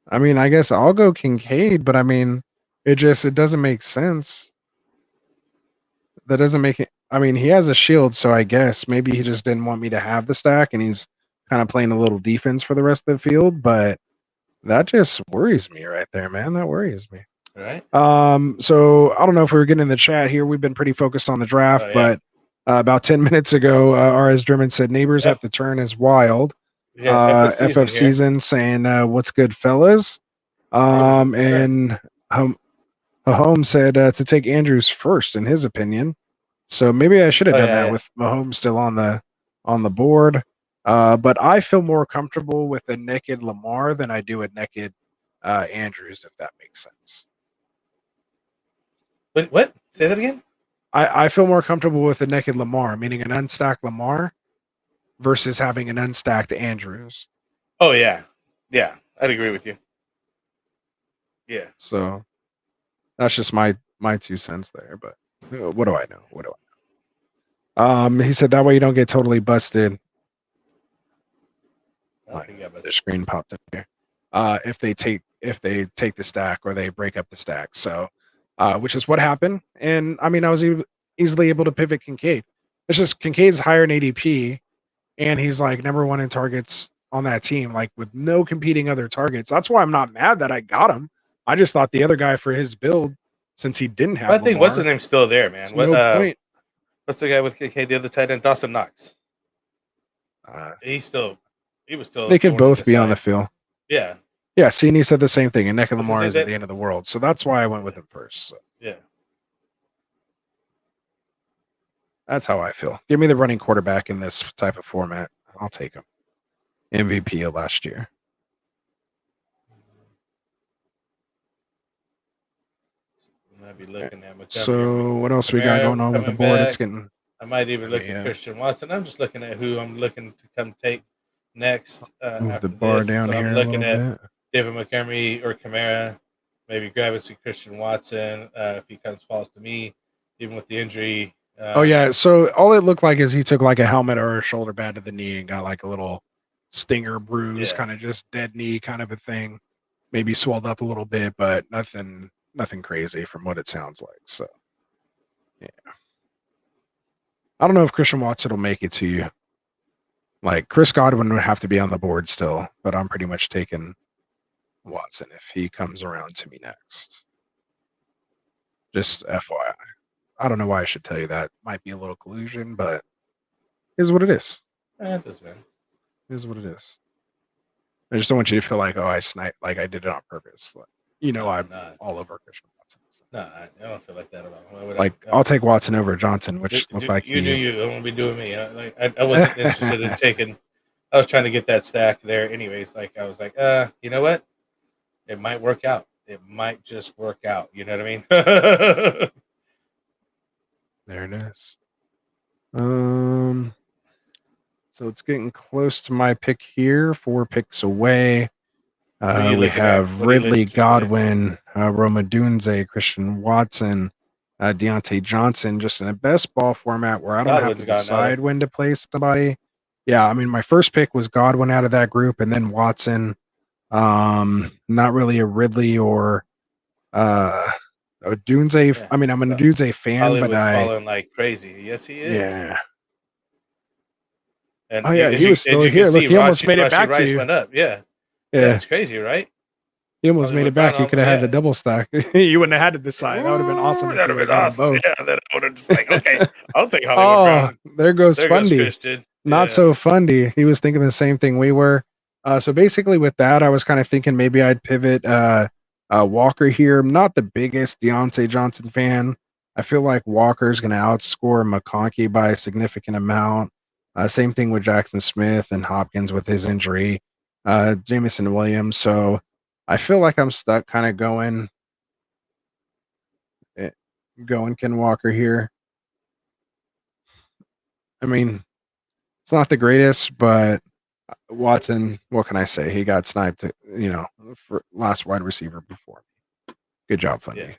S7: I mean, I guess I'll go Kincaid, but I mean, it doesn't make sense. That doesn't make it. I mean, he has a shield, so I guess maybe he just didn't want me to have the stack, and he's kind of playing a little defense for the rest of the field. But that just worries me right there, man. That worries me.
S6: All right.
S7: So I don't know if we were getting in the chat here. We've been pretty focused on the draft,
S6: Oh, yeah.
S7: but about 10 minutes ago, RS German said neighbors
S6: F-
S7: at the turn is wild.
S6: Yeah,
S7: FF season saying what's good, fellas. And Mahomes said to take Andrews first, in his opinion. So maybe I should have done that with Mahomes still on the board. But I feel more comfortable with a naked Lamar than I do a naked Andrews, if that makes sense.
S6: Wait, what? Say that again?
S7: I feel more comfortable with a naked Lamar, meaning an unstacked Lamar versus having an unstacked Andrews.
S6: Oh, yeah. Yeah, I'd agree with you. Yeah.
S7: So that's just my 2 cents there. But what do I know? He said that way you don't get totally busted. The screen popped up here. If they take the stack or they break up the stack. So, which is what happened. And I mean, I was easily able to pivot Kincaid. It's just Kincaid's higher in ADP, and he's like number 1 in targets on that team, like with no competing other targets. That's why I'm not mad that I got him. I just thought the other guy for his build, since he didn't have.
S6: I think what's his name still there, man.
S7: No point.
S6: What's the guy with KK, the other tight end, Dawson Knox? He was still.
S7: They could both be on the field.
S6: Yeah.
S7: Yeah, Cini said the same thing, and Neck of Lamar is at the end of the world. So that's why I went with him first. So.
S6: Yeah.
S7: That's how I feel. Give me the running quarterback in this type of format. I'll take him. MVP of last year.
S6: I might be looking at Montgomery.
S7: So what else we got
S6: Kamara
S7: going on with the
S6: coming
S7: board? It's
S6: back.
S7: getting
S6: I might even look
S7: Yeah.
S6: at Christian Watson. I'm just looking at who I'm looking to come take next
S7: move
S6: after
S7: the bar
S6: this.
S7: down
S6: So
S7: here
S6: I'm
S7: a
S6: looking
S7: little
S6: at
S7: bit.
S6: David Montgomery or Kamara. Maybe grabbing some Christian Watson if he falls to me, even with the injury.
S7: Oh yeah, so all it looked like is he took like a helmet or a shoulder pad to the knee and got like a little stinger bruise,
S6: Yeah.
S7: kind of just dead knee kind of a thing. Maybe swelled up a little bit, but nothing crazy from what it sounds like. So yeah. I don't know if Christian Watson will make it to you. Like Chris Godwin would have to be on the board still, but I'm pretty much taking Watson if he comes around to me next. Just FYI. I don't know why I should tell you that. Might be a little collusion, but is what it is.
S6: It doesn't matter.
S7: Is what it is. I just don't want you to feel like, oh, I sniped, like I did it on purpose. Like, you know,
S6: No,
S7: I'm
S6: no.
S7: all over Christian Watson. So.
S6: No, I don't feel like that at all. Why would
S7: Like,
S6: I?
S7: I'll take Watson over Johnson, which looked like
S6: you knew you. I won't be doing me. I wasn't interested in taking. I was trying to get that stack there, anyways. Like I was like, you know what? It might work out. It might just work out. You know what I mean?
S7: There it is. So it's getting close to my pick here. 4 picks away.
S6: are you
S7: We
S6: looking at?
S7: have
S6: What are you
S7: Ridley,
S6: interested in?
S7: Godwin, Roma Dunze, Christian Watson, Deontay Johnson, just in a best ball format where I don't have to
S6: Godwin's gone now,
S7: decide when to play somebody. Yeah, I mean, my first pick was Godwin out of that group, and then Watson. Not really a Ridley or a Dunze.
S6: Yeah.
S7: I mean, I'm a Dunze fan, but
S6: Hollywood's falling like crazy. Yes, he is.
S7: yeah.
S6: And
S7: Oh yeah,
S6: as
S7: he
S6: you,
S7: was still
S6: as you
S7: here.
S6: can
S7: Look,
S6: see,
S7: he almost made it
S6: Rashi
S7: back to
S6: Rice
S7: you.
S6: went up. Yeah.
S7: Yeah,
S6: It's crazy, right?
S7: he almost made
S6: Hollywood
S7: it back.
S6: Brown
S7: You could have had the
S6: yeah.
S7: double stack. You wouldn't have had to decide. That would have been awesome.
S6: That would have been awesome.
S7: Both.
S6: Yeah, then I would have just like, okay, I'll take Hollywood
S7: Oh,
S6: Brown.
S7: there goes
S6: There goes
S7: Fundy.
S6: Christian.
S7: Not
S6: Yeah.
S7: so Fundy. He was thinking the same thing we were. So basically, with that, I was kind of thinking maybe I'd pivot Walker here. I'm not the biggest Deontay Johnson fan. I feel like Walker's going to outscore McConkey by a significant amount. Same thing with Jackson Smith and Hopkins with his injury. Jamison Williams. So I feel like I'm stuck kind of going Ken Walker here. I mean, it's not the greatest, but Watson, what can I say? He got sniped, for last wide receiver before. Good job, Fundy.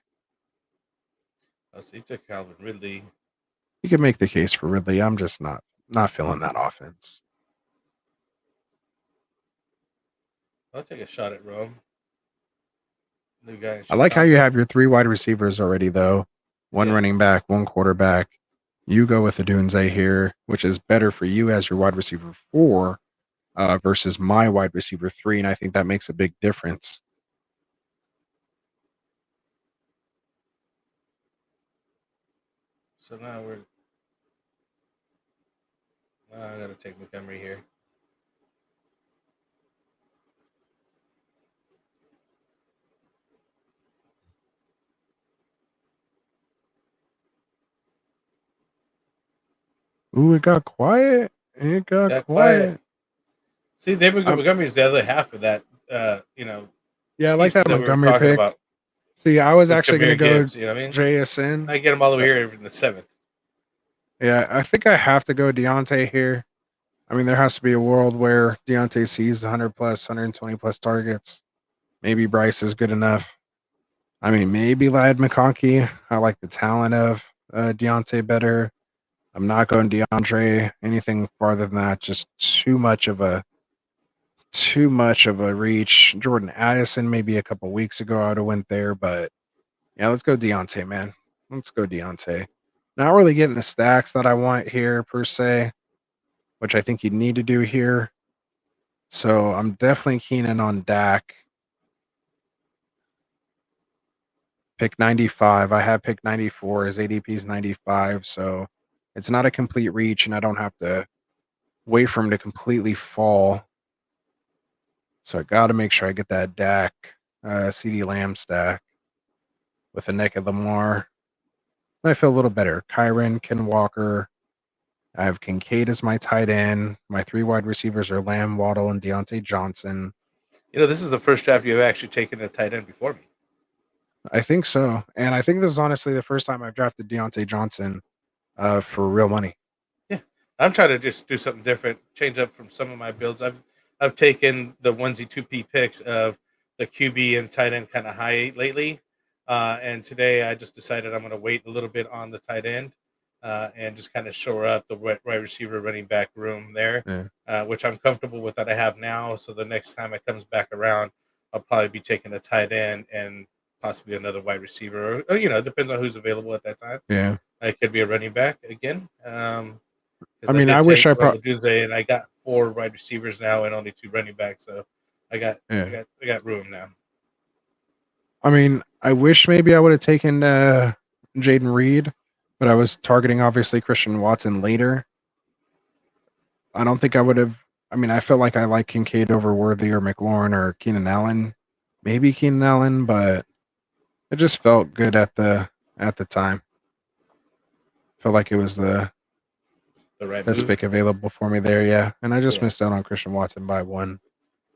S6: Yeah. So he took Calvin Ridley.
S7: You can make the case for Ridley. I'm just not feeling that offense.
S6: I'll take a shot at Rome. New guy in
S7: I like how you
S6: Chicago.
S7: have your 3 wide receivers already, though. 1
S6: Yeah.
S7: running back, 1 quarterback. You go with the Dunze here, which is better for you as your wide receiver 4 versus my wide receiver 3, and I think that makes a big difference.
S6: So now I gotta take Montgomery here.
S7: Ooh, it got quiet. It got
S6: Got
S7: quiet.
S6: See, Montgomery's the other half of that.
S7: Yeah, I like that
S6: pieces we were
S7: Montgomery
S6: talking
S7: pick.
S6: about
S7: See, I was
S6: with
S7: actually going to
S6: Jahmyr
S7: go
S6: Gibbs, you know what I mean?
S7: JSN.
S6: I get him all the way here in the 7th.
S7: Yeah, I think I have to go Deontay here. I mean, there has to be a world where Deontay sees 100 plus, 120 plus targets. Maybe Bryce is good enough. I mean, maybe Lad McConkey. I like the talent of Deontay better. I'm not going DeAndre. Anything farther than that, just too much of a reach. Jordan Addison, maybe a couple weeks ago, I would have went there, but yeah, let's go Deontay, man. Let's go Deontay. Not really getting the stacks that I want here per se, which I think you need to do here. So I'm definitely keen in on Dak. Pick 95. I have pick 94. His ADP is 95, so it's not a complete reach, and I don't have to wait for him to completely fall. So I got to make sure I get that Dak CD Lamb stack with a naked Lamar. I feel a little better. Kyron, Ken Walker. I have Kincaid as my tight end. My 3 wide receivers are Lamb, Waddle, and Deontay Johnson.
S6: You know, this is the first draft you've actually taken a tight end before me.
S7: I think so. And I think this is honestly the first time I've drafted Deontay Johnson for real money.
S6: Yeah, I'm trying to just do something different, change up from some of my builds. I've taken the onesie 2P picks of the QB and tight end kind of high lately, and today I just decided I'm going to wait a little bit on the tight end and just kind of shore up the wide receiver, running back room there,
S7: Yeah.
S6: which I'm comfortable with that I have now. So the next time it comes back around, I'll probably be taking a tight end and possibly another wide receiver, or it depends on who's available at that time.
S7: Yeah.
S6: It could be a running back again.
S7: I
S6: Because
S7: mean,
S6: did
S7: I wish
S6: take
S7: I
S6: Duze, and I got 4 wide receivers now and only 2 running backs, so I got
S7: yeah.
S6: I got room now.
S7: I mean, I wish maybe I would have taken Jaden Reed, but I was targeting obviously Christian Watson later. I don't think I would have. I mean, I felt like I like Kincaid over Worthy or McLaurin or Keenan Allen, maybe Keenan Allen, but it just felt good at the time. Felt like it was the
S6: The right
S7: best
S6: move.
S7: pick available for me there, yeah. And I just
S6: Yeah.
S7: missed out on Christian Watson by one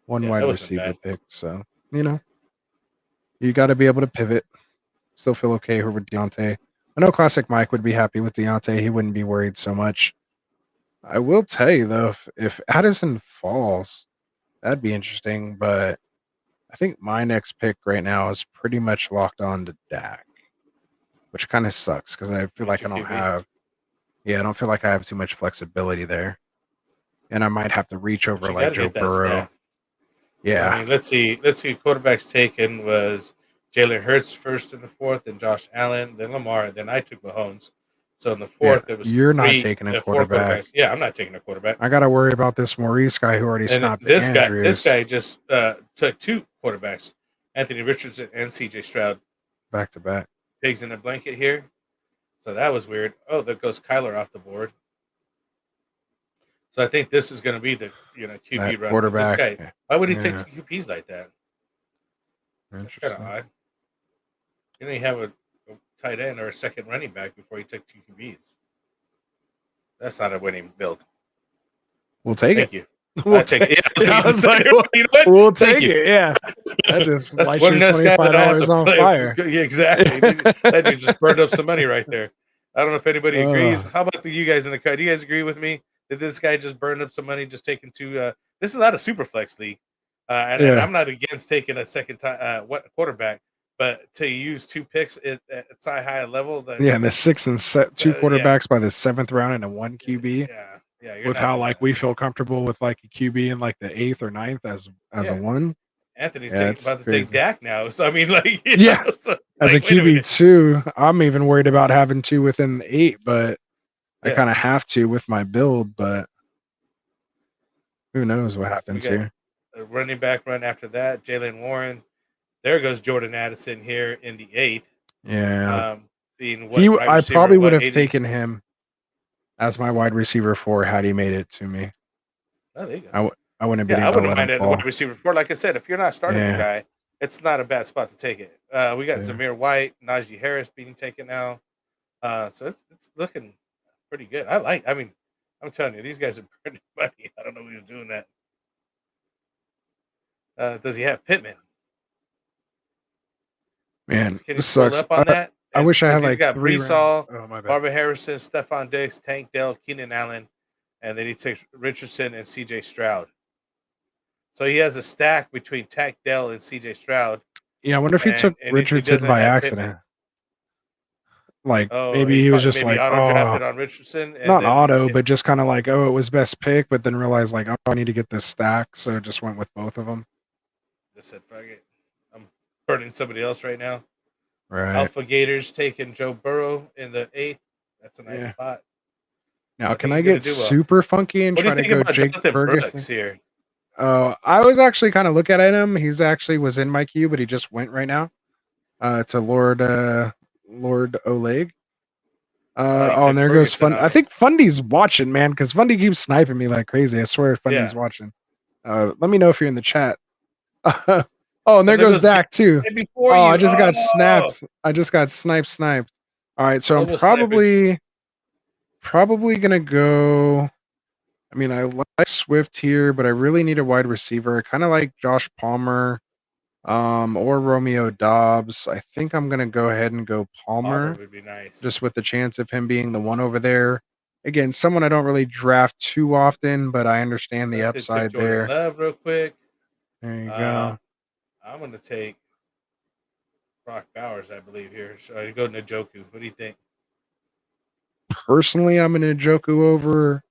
S6: Yeah,
S7: wide
S6: that wasn't
S7: receiver
S6: bad.
S7: pick. So, you got to be able to pivot. Still feel okay here with Deontay. I know Classic Mike would be happy with Deontay. He wouldn't be worried so much. I will tell you, though, if Addison falls, that'd be interesting. But I think my next pick right now is pretty much locked on to Dak, which kind of sucks because I feel
S6: What's
S7: like I
S6: your
S7: don't
S6: QB?
S7: have, I don't feel like I have too much flexibility there. And I might have to reach
S6: But
S7: over
S6: you
S7: like
S6: got to
S7: Joe
S6: hit that
S7: Burrow.
S6: stat. So, I
S7: Yeah.
S6: mean, let's see. Quarterbacks taken was Jalen Hurts first in the 4th, and Josh Allen, then Lamar, and then I took Mahomes. So in the
S7: Yeah.
S6: 4th, there was
S7: You're not taking a
S6: 4
S7: quarterback.
S6: quarterbacks. Yeah, I'm not taking a quarterback.
S7: I got to worry about this Maurice guy who already
S6: And
S7: snapped
S6: this
S7: Andrews
S6: guy just took 2 quarterbacks, Anthony Richardson and CJ Stroud.
S7: back to back.
S6: Pigs in a blanket here. So that was weird. Oh, there goes Kyler off the board. So I think this is going to be the QB
S7: That
S6: run. But this
S7: quarterback.
S6: guy, why would he take
S7: Yeah.
S6: 2 QBs like that? That's kind of
S7: Interesting.
S6: odd. You didn't have a tight end or a second running back before he took 2 QBs. That's not a winning build.
S7: We'll take
S6: Thank
S7: it.
S6: you.
S7: We'll
S6: I take it.
S7: Yeah, I was like,
S6: You know what?
S7: we'll
S6: Thank
S7: take
S6: you.
S7: it. Yeah. That just
S6: That's
S7: lights
S6: one
S7: your
S6: less guy that I have
S7: $25
S6: to
S7: on
S6: play.
S7: fire.
S6: Yeah, exactly. That dude just burned up some money right there. I don't know if anybody agrees. How about you guys in the cut? Do you guys agree with me? Did this guy just burn up some money just taking 2? This is not a super flex league, and
S7: Yeah.
S6: I'm not against taking a second time quarterback, but to use 2 picks at side high level,
S7: Yeah, and the 6 and 2
S6: yeah,
S7: quarterbacks by the 7th round and a 1 QB.
S6: yeah, you're
S7: With
S6: not
S7: how
S6: doing
S7: like
S6: that.
S7: we feel comfortable with like a QB in like the 8th or 9th as a
S6: Yeah.
S7: 1.
S6: Anthony's
S7: Yeah, it's
S6: about to
S7: crazy.
S6: take Dak now, so I mean, like,
S7: Yeah.
S6: so
S7: As a
S6: like, wait a
S7: QB
S6: minute.
S7: 2, I'm even worried about having 2 within the 8, but I
S6: Yeah.
S7: kind of have to with my build, but who knows what
S6: So we
S7: happens
S6: got
S7: here.
S6: a running back run after that. Jalen Warren. There goes Jordan Addison here in the 8th.
S7: Yeah.
S6: Being what wide
S7: I
S6: receiver?
S7: probably would have
S6: 80?
S7: taken him as my wide receiver 4 had he made it to me.
S6: Oh, there you go.
S7: I wouldn't have been
S6: Yeah, I
S7: able to
S6: wouldn't
S7: let him
S6: mind it. The
S7: fall.
S6: wide receiver 4. Like I said, if you're not starting a guy, it's not a bad spot to take it. We got
S7: Yeah.
S6: Zamir White, Najee Harris being taken now. So it's looking pretty good. I mean, I'm telling you, these guys are burning money. I don't know who's doing that. Does he have Pittman?
S7: Man,
S6: Can he
S7: this
S6: scroll
S7: sucks.
S6: up on that?
S7: I wish I had
S6: He's
S7: like
S6: got
S7: 3
S6: Brees
S7: rounds.
S6: Hall,
S7: Oh, my bad.
S6: Marvin Harrison, Stephon Diggs, Tank Dell, Keenan Allen, and then he takes Richardson and CJ Stroud. So he has a stack between Tank Dell and CJ Stroud.
S7: Yeah, I wonder if he took
S6: he
S7: Richardson
S6: doesn't
S7: by
S6: have
S7: accident.
S6: Pittman.
S7: Like
S6: Oh,
S7: maybe he was just
S6: maybe
S7: like,
S6: auto
S7: oh,
S6: drafted on Richardson. And
S7: not
S6: then
S7: auto, but just kind of like, oh, it was best pick, but then realized like, oh, I need to get this stack, so just went with both of them.
S6: Just said, fuck it. I'm burning somebody else right now.
S7: Right.
S6: Alpha Gators taking Joe Burrow in the 8th. That's a nice spot.
S7: Now, can I get super funky and try to go Jake Ferguson
S6: here?
S7: I was actually kind of looking at him. He's actually was in my queue, but he just went right now. To Lord Oleg. And there goes Fun. I think Fundy's watching, man, because Fundy keeps sniping me like crazy. I swear Fundy's watching. Let me know if you're in the chat. And there goes Dak too. I just got snapped. I just got sniped. All right, so I'm probably gonna go. I mean, I like Swift here, but I really need a wide receiver. I kind of like Josh Palmer. or Romeo Dobbs. I think I'm gonna go ahead and go
S6: Palmer
S7: Palmer,
S6: would be nice.
S7: just with the chance of him being the one over there. Again, someone I don't really draft too often, but I understand the
S6: I have to take
S7: upside
S6: Jordan
S7: there.
S6: Love real quick.
S7: There you go.
S6: I'm going to take Brock Bowers, I believe, here. So I go Njoku. What do you think?
S7: Personally, I'm an Njoku over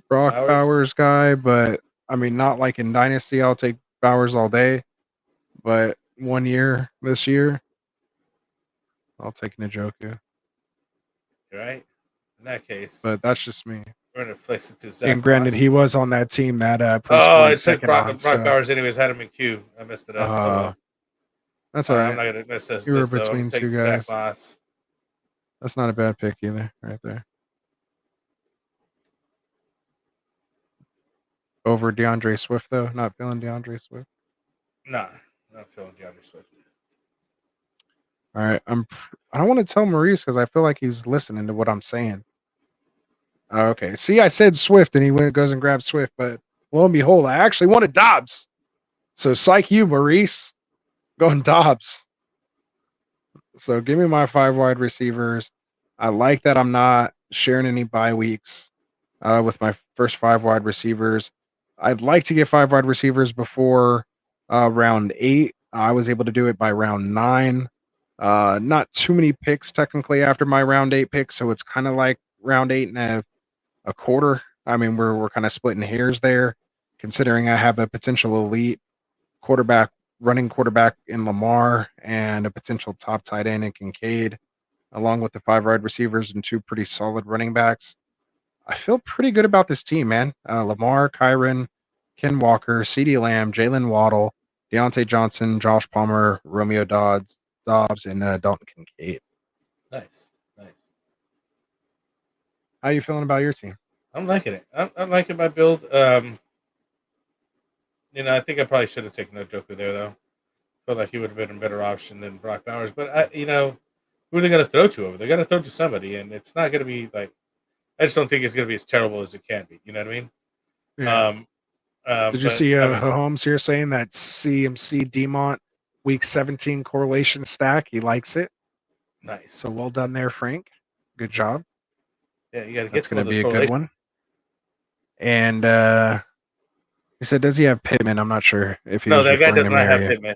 S7: Brock Bowers guy, but I mean, not like in Dynasty, I'll take Bowers all day. But 1 year this year, I'll take Njoku.
S6: Right? In that case,
S7: But that's just me.
S6: we're going to flex it to Zach
S7: And granted,
S6: Moss.
S7: he was on that team that Priest
S6: Oh,
S7: went
S6: it took
S7: second
S6: Brock
S7: on. So,
S6: Bowers anyways. Had him in Q. I messed it up. Oh, well.
S7: that's all
S6: I'm
S7: right.
S6: not going to miss this
S7: You were
S6: list, though. I'm
S7: between
S6: going to
S7: two
S6: take
S7: guys.
S6: Zach Moss.
S7: That's not a bad pick either, right there. Over DeAndre Swift, though. Not feeling DeAndre Swift.
S6: Nah, not feeling DeAndre Swift.
S7: All right, I don't want to tell Maurice because I feel like he's listening to what I'm saying. Okay, see, I said Swift, and he goes and grabs Swift, but lo and behold, I actually wanted Dobbs. So psych you, Maurice, going Dobbs. So give me my 5 wide receivers. I like that I'm not sharing any bye weeks with my first 5 wide receivers. I'd like to get 5 wide receivers before round 8. I was able to do it by round 9. Not too many picks technically after my round 8 pick, so it's kind of like round 8 and a quarter. I mean, we're kind of splitting hairs there, considering I have a potential elite running quarterback in Lamar and a potential top tight end in Kincaid, along with the 5 wide receivers and 2 pretty solid running backs. I feel pretty good about this team, man. Lamar, Kyron, Ken Walker, CeeDee Lamb, Jalen Waddle, Deontay Johnson, Josh Palmer, Romeo Dobbs, and Dalton Kincaid.
S6: Nice.
S7: How you feeling about your team?
S6: I'm liking it. I'm liking my build. I think I probably should have taken Njoku there, though. Felt like he would have been a better option than Brock Bowers. But, who are they going to throw to over? They got to throw to somebody, and it's not going to be like, I just don't think it's going to be as terrible as it can be. You know what I mean?
S7: Yeah. Did you see Holmes here saying that CMC Demont week 17 correlation stack? He likes it.
S6: Nice.
S7: So well done there, Frank. Good job.
S6: Yeah, you got to get
S7: That's going to be a good one. And he said, does he have Pittman? I'm not sure if he.
S6: No,
S7: was
S6: that guy
S7: referring
S6: does
S7: to
S6: not have
S7: Mariota.
S6: Pittman.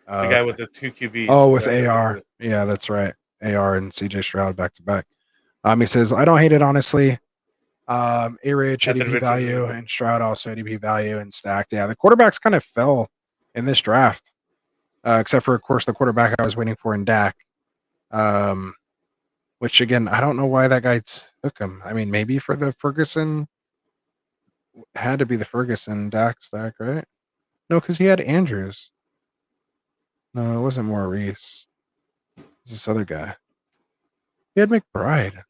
S6: The guy with the 2 QBs.
S7: Oh, with AR. Yeah, that's right. AR and CJ Stroud back to back. He says, I don't hate it, honestly. A-Rich, ADP value, and Stroud also ADP value and stacked. Yeah, the quarterbacks kind of fell in this draft, except for, of course, the quarterback I was waiting for in Dak. Which, again, I don't know why that guy took him. I mean, maybe for the Ferguson. Had to be the Ferguson Dak stack, right? No, because he had Andrews. No, it wasn't Maurice. It was this other guy. He had McBride.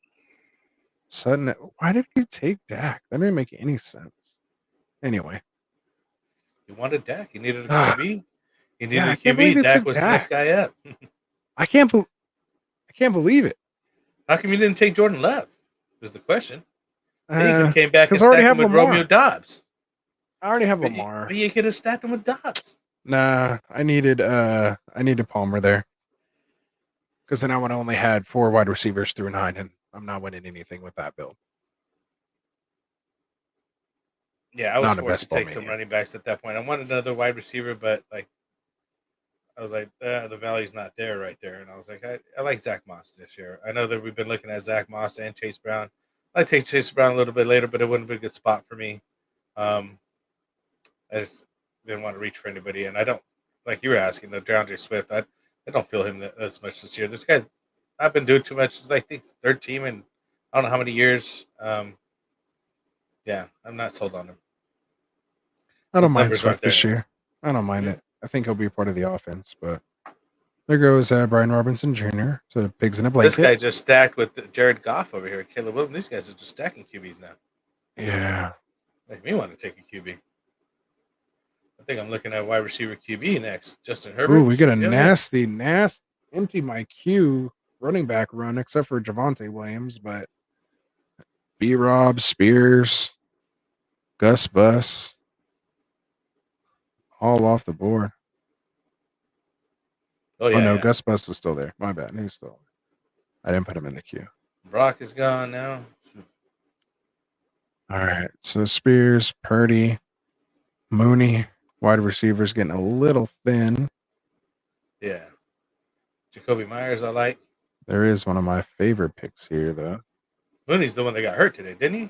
S7: Sutton. Why did he take Dak? That didn't make any sense. Anyway.
S6: He wanted Dak. He needed a QB. He needed a
S7: QB.
S6: Dak was the next guy up.
S7: I can't believe it.
S6: How come you didn't take Jordan Love? Was the question. Then he came back and
S7: I already
S6: stacked
S7: have
S6: him with
S7: Lamar.
S6: Romeo Dobbs.
S7: I already have Lamar.
S6: But you could have stacked him with Dobbs.
S7: Nah, I needed Palmer there. Because then I would have only had 4 wide receivers through 9, and I'm not winning anything with that build.
S6: Yeah, I was forced to take some running backs at that point. I wanted another wide receiver, but I was like, the value's not there right there. And I was like, I like Zach Moss this year. I know that we've been looking at Zach Moss and Chase Brown. I'd take Chase Brown a little bit later, but it wouldn't be a good spot for me. I just didn't want to reach for anybody. And I don't, like you were asking, DeAndre Swift, I don't feel him as much this year. This guy, I've been doing too much. It's like the 3rd team in I don't know how many years. Yeah, I'm not sold on him.
S7: I don't mind Swift this year. I don't mind it. I think he'll be part of the offense, but there goes Brian Robinson Jr. So pigs in a blanket.
S6: This guy just stacked with Jared Goff over here. Caleb Wilson. These guys are just stacking QBs now.
S7: Yeah.
S6: Make me want to take a QB. I think I'm looking at wide receiver QB next. Justin Herbert.
S7: Ooh, we get a nasty empty my queue running back run, except for Javonte Williams, but B-Rob, Spears, Gus Bus, all off the board.
S6: Oh
S7: Oh
S6: yeah,
S7: no,
S6: yeah.
S7: Gus Bus is still there. My bad. He's still. I didn't put him in the queue.
S6: Brock is gone now.
S7: All right. So Spears, Purdy, Mooney, wide receivers getting a little thin.
S6: Yeah. Jacoby Myers, I like.
S7: There is one of my favorite picks here, though.
S6: Mooney's the one that got hurt today, didn't he?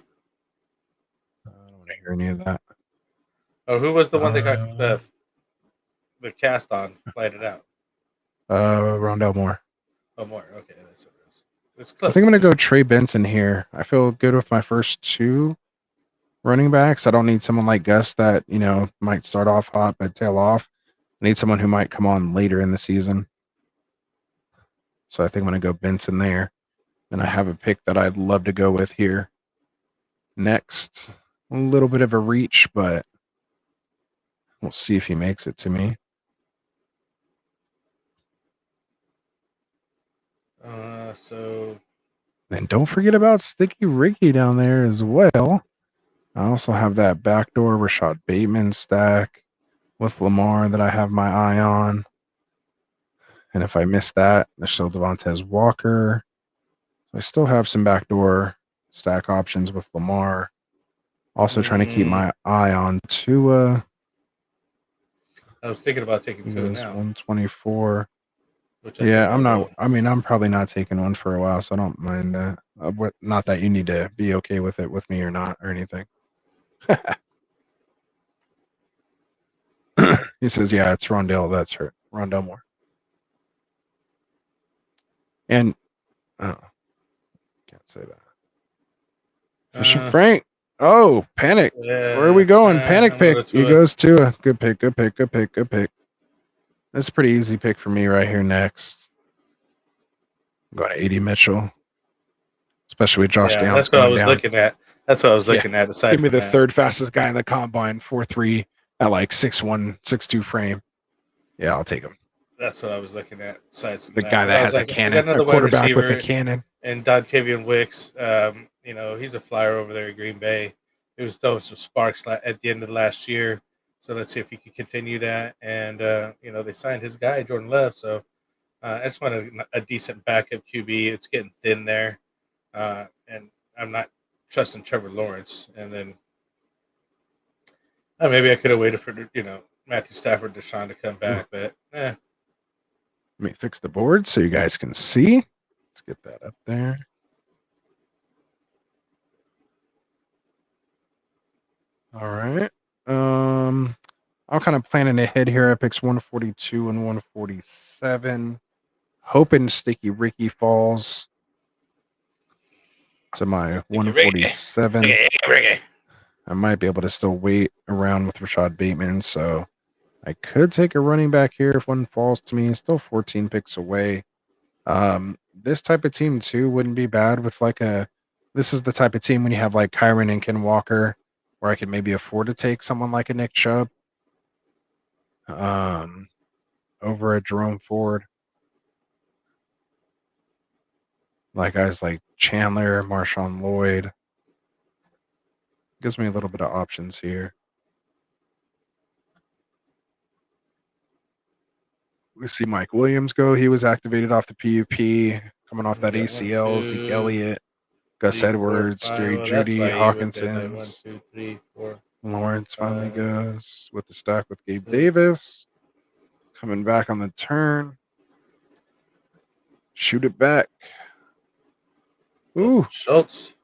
S7: I don't want to hear any of that.
S6: Oh, who was the one that got
S7: Uh,
S6: the cast on flighted out?
S7: Rondell Moore.
S6: Oh, more. Okay, that's what it is. It's
S7: I
S6: close.
S7: think I'm going to go Trey Benson here. I feel good with my first two running backs. I don't need someone like Gus that, might start off hot but tail off. I need someone who might come on later in the season. So I think I'm going to go Benson there. And I have a pick that I'd love to go with here. Next, a little bit of a reach, but we'll see if he makes it to me.
S6: So
S7: And don't forget about Sticky Ricky down there as well. I also have that backdoor Rashad Bateman stack with Lamar that I have my eye on. And if I miss that, there's still Devontae Walker. So I still have some backdoor stack options with Lamar. Also trying to keep my eye on Tua.
S6: I was thinking about taking
S7: He
S6: two
S7: goes
S6: now.
S7: 124.
S6: Which I
S7: Yeah,
S6: think
S7: I'm
S6: I
S7: not.
S6: will.
S7: I mean, I'm probably not taking one for a while, so I don't mind that. Not that you need to be okay with it with me or not or anything. He says, "Yeah, it's Rondell. That's her, Rondell Moore." And oh, can't say that. Fishing
S6: Uh,
S7: Frank. Oh, panic. Where are we
S6: yeah,
S7: going? Panic
S6: I'm gonna go
S7: pick. He
S6: Tua.
S7: goes to a good pick. Good pick. Good pick. Good pick. That's a pretty easy pick for me right here. Next, I'm going to 80 Mitchell, especially with Josh
S6: Yeah,
S7: Downs
S6: that's what I
S7: going
S6: was
S7: down.
S6: looking at. That's what I was
S7: Yeah.
S6: looking at. Aside
S7: Give me
S6: from
S7: the
S6: that,
S7: third fastest guy in the combine, 4.3 at like 6'1", 6'2" frame. Yeah, I'll take him.
S6: that's what I was looking at. Aside from
S7: The
S6: that,
S7: guy
S6: but
S7: that
S6: I was
S7: has a
S6: like, I got
S7: cannon, a
S6: another wide
S7: quarterback with a
S6: receiver
S7: cannon.
S6: and Dontavian Wicks. He's a flyer over there at Green Bay. He was throwing some sparks at the end of last year. So let's see if he can continue that. And they signed his guy Jordan Love. So I just want a decent backup QB. It's getting thin there, and I'm not trusting Trevor Lawrence. And then maybe I could have waited for Matthew Stafford, Deshaun to come back, but
S7: Let me fix the board so you guys can see. Let's get that up there. All right. I'm kind of planning ahead here. I picks 142 and 147. Hoping Sticky Ricky falls to my 147. I might be able to still wait around with Rashad Bateman, so I could take a running back here if one falls to me. Still 14 picks away. This type of team too wouldn't be bad with this is the type of team when you have like Kyron and Ken Walker, where I could maybe afford to take someone like a Nick Chubb over a Jerome Ford. Like guys like Chandler, Marshawn Lloyd. Gives me a little bit of options here. We see Mike Williams go. He was activated off the PUP, coming off that
S6: got one,
S7: ACL. Zeke
S6: two,
S7: Elliott, Gus
S6: 3, 4,
S7: Edwards,
S6: 5.
S7: Jerry
S6: Well, that's
S7: Judy,
S6: why you would have like 1,
S7: Hawkinson's.
S6: 2, 3, 4.
S7: Lawrence finally
S6: 5,
S7: goes with the stack with Gabe
S6: 6.
S7: Davis. Coming back on the turn. Shoot it back. Ooh,
S6: Schultz.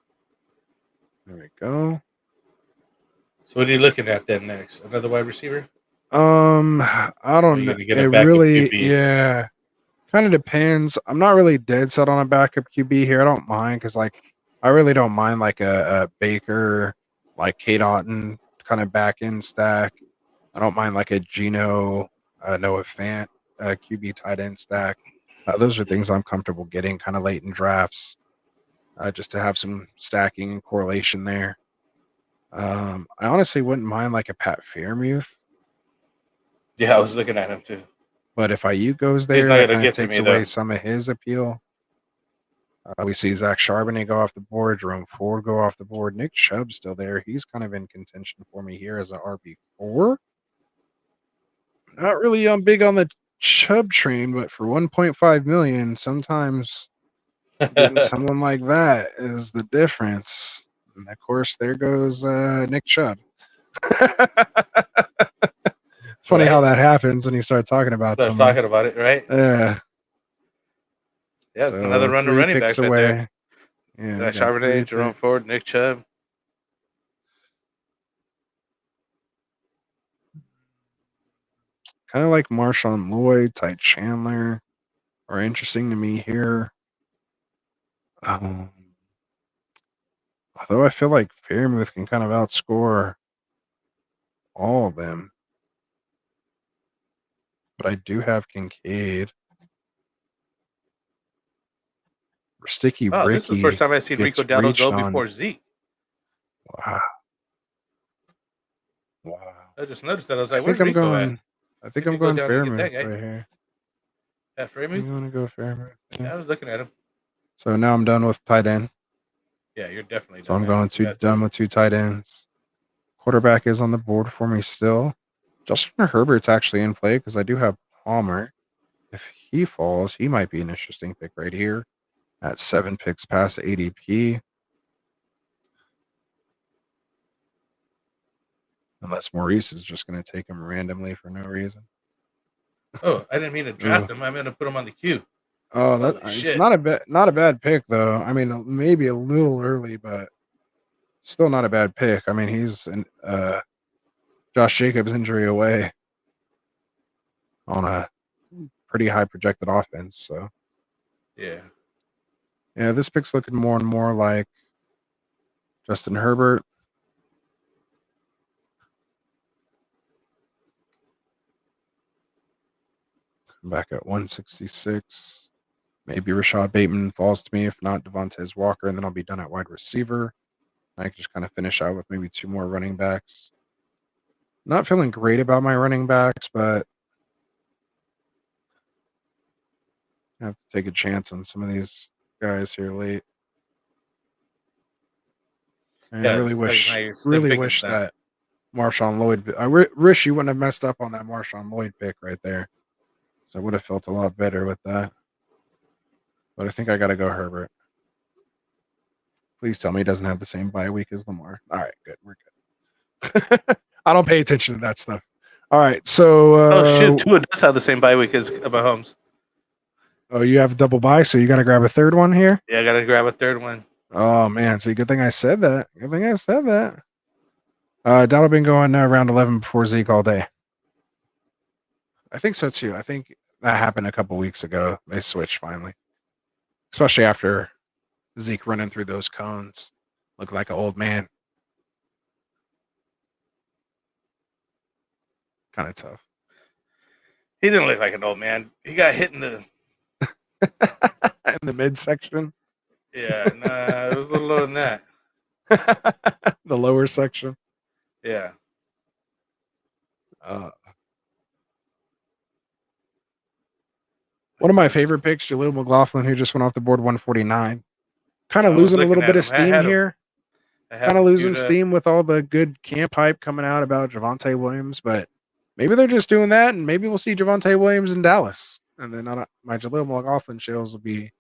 S7: there we go.
S6: So what are you looking at then next? Another wide receiver?
S7: I
S6: Or are
S7: don't
S6: you
S7: know.
S6: going to get
S7: It
S6: a backup
S7: really,
S6: QB?
S7: yeah, kind of depends. I'm not really dead set on a backup QB here. I don't mind because, I really don't mind like a Baker, like Kate Otten kind of back end stack. I don't mind like a Geno, Noah Fant, QB tight end stack. Those are things I'm comfortable getting kind of late in drafts, just to have some stacking and correlation there. I honestly wouldn't mind like a Pat Fairmuth,
S6: Yeah, I was looking at him too.
S7: but if Ayuk goes
S6: He's
S7: there,
S6: not
S7: that
S6: going to
S7: kind of
S6: get to
S7: takes
S6: me
S7: away
S6: though.
S7: some of his appeal. We see Zach Charbonnet go off the board, Jerome Ford go off the board, Nick Chubb's still there. He's kind of in contention for me here as an RB4. Not really big on the Chubb train, but for 1.5 million, sometimes getting someone like that is the difference. And of course, there goes Nick Chubb. It's funny how
S6: Right?
S7: that happens when you start talking about
S6: Starts
S7: someone.
S6: talking about it, right?
S7: Yeah.
S6: Yeah, it's
S7: So
S6: another run of
S7: 3
S6: running
S7: picks
S6: backs right there.
S7: away. Yeah, we got
S6: Charbonnet,
S7: 3
S6: Jerome
S7: picks.
S6: Ford, Nick Chubb.
S7: Kind of like Marshawn Lloyd, Ty Chandler are interesting to me here. Although I feel like Fairmouth can kind of outscore all of them. But I do have Kincaid. Sticky
S6: Wow, this is the first
S7: Ricky
S6: time I've seen Rico
S7: gets
S6: Dowdle
S7: reached
S6: go
S7: on.
S6: before Zeke.
S7: Wow. Wow.
S6: I just noticed that. I was
S7: I
S6: like,
S7: think
S6: where's
S7: I'm
S6: Rico at?
S7: going. I think
S6: Need
S7: I'm
S6: to go
S7: going
S6: down and get
S7: Fairmouth
S6: that guy.
S7: right here.
S6: Yeah,
S7: I'm
S6: Freeman?
S7: going to go Fairmouth.
S6: Yeah,
S7: Yeah.
S6: I was looking at him.
S7: So now I'm done with tight end.
S6: Yeah, you're definitely
S7: So
S6: done,
S7: I'm
S6: man.
S7: going
S6: You got
S7: done
S6: two.
S7: with 2 tight ends. Quarterback is on the board for me still. Justin Herbert's actually in play because I do have Palmer. If he falls, he might be an interesting pick right here at 7 picks past ADP. Unless Maurice is just going to take him randomly for no reason.
S6: Oh, I didn't mean to draft him. I meant to put him on the queue.
S7: Oh,
S6: Holy
S7: it's
S6: shit.
S7: not a bad pick though. I mean, maybe a little early, but still not a bad pick. I mean, he's Josh Jacobs injury away on a pretty high projected offense. So
S6: Yeah.
S7: yeah, this pick's looking more and more like Justin Herbert. Back at 166. Maybe Rashad Bateman falls to me. If not, Devontae Walker, and then I'll be done at wide receiver. I can just kind of finish out with maybe 2 more running backs. Not feeling great about my running backs, but I have to take a chance on some of these guys here late. And
S6: Yeah,
S7: really
S6: now you're slim pickings
S7: wish
S6: now.
S7: that Marshawn Lloyd. I wish you wouldn't have messed up on that Marshawn Lloyd pick right there. So I would have felt a lot better with that. But I think I got to go Herbert. Please tell me he doesn't have the same bye week as Lamar. All right, good. We're good. I don't pay attention to that stuff. All right, so
S6: Oh shit, Tua does have the same bye week as Mahomes.
S7: Oh, you have a double bye, so you got to grab a third one here.
S6: Yeah, I gotta grab a third one.
S7: Oh man, see, good thing I said that. Good thing I said that. Dowdle been going around 11 before Zeke all day. I think so too. I think that happened a couple weeks ago. They switched finally, especially after Zeke running through those cones, looked like an old man. Kind of tough.
S6: He didn't look like an old man. He got hit in the
S7: In the midsection.
S6: Yeah, nah, it was a little lower than that.
S7: The lower section.
S6: Yeah.
S7: One of my favorite picks, Jaleel McLaughlin, who just went off the board 149. Kind of
S6: I was
S7: losing a
S6: looking
S7: little
S6: at
S7: bit of
S6: him. I
S7: steam
S6: had him.
S7: here.
S6: I have
S7: Kind of
S6: him
S7: losing
S6: queued up.
S7: steam with all the good camp hype coming out about Javonte Williams, but maybe they're just doing that, and maybe we'll see Javonte Williams in Dallas, and then my Jaleel McLaughlin shows will be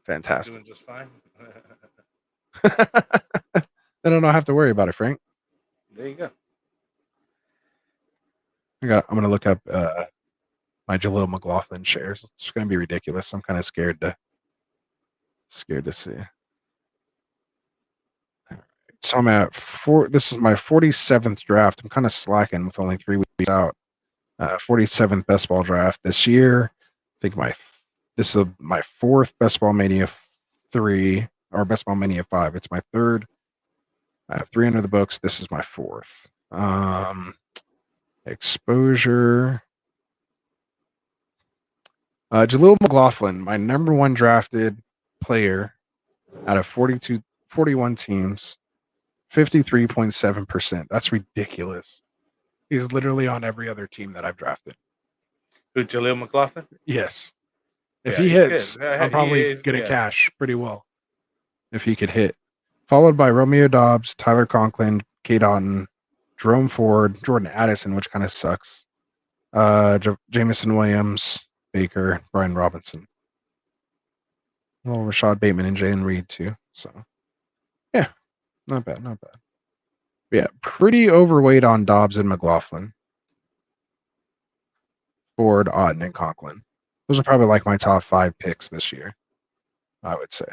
S7: fantastic.
S6: Doing just fine.
S7: Then I don't have to worry about it, Frank.
S6: There you go.
S7: I'm gonna look up my Jaleel McLaughlin shares. It's gonna be ridiculous. I'm kind of scared to see. All right. So I'm at this is my 47th draft. I'm kind of slacking with only 3 weeks out. 47th best ball draft this year. I think this is my 4th Best Ball Mania 3 or Best Ball Mania 5. It's my 3rd. I have 3 under the books. This is my 4th. Exposure. Jaleel McLaughlin, my number 1 drafted player out of 41 teams, 53.7%. That's ridiculous. He's literally on every other team that I've drafted.
S6: Who, Jaleel McLaughlin?
S7: Yes. If
S6: Yeah,
S7: he
S6: he's
S7: hits,
S6: good.
S7: I'm probably
S6: He is,
S7: going to
S6: yeah.
S7: cash pretty well if he could hit. Followed by Romeo Dobbs, Tyler Conklin, Kate Otten, Jerome Ford, Jordan Addison, which kind of sucks. Jamison Williams, Baker, Brian Robinson. Well, Rashad Bateman and Jalen Reed too. So, yeah, not bad, not bad. Yeah, pretty overweight on Dobbs and McLaughlin. Ford, Otten, and Conklin. Those are probably like my top 5 picks this year, I would say.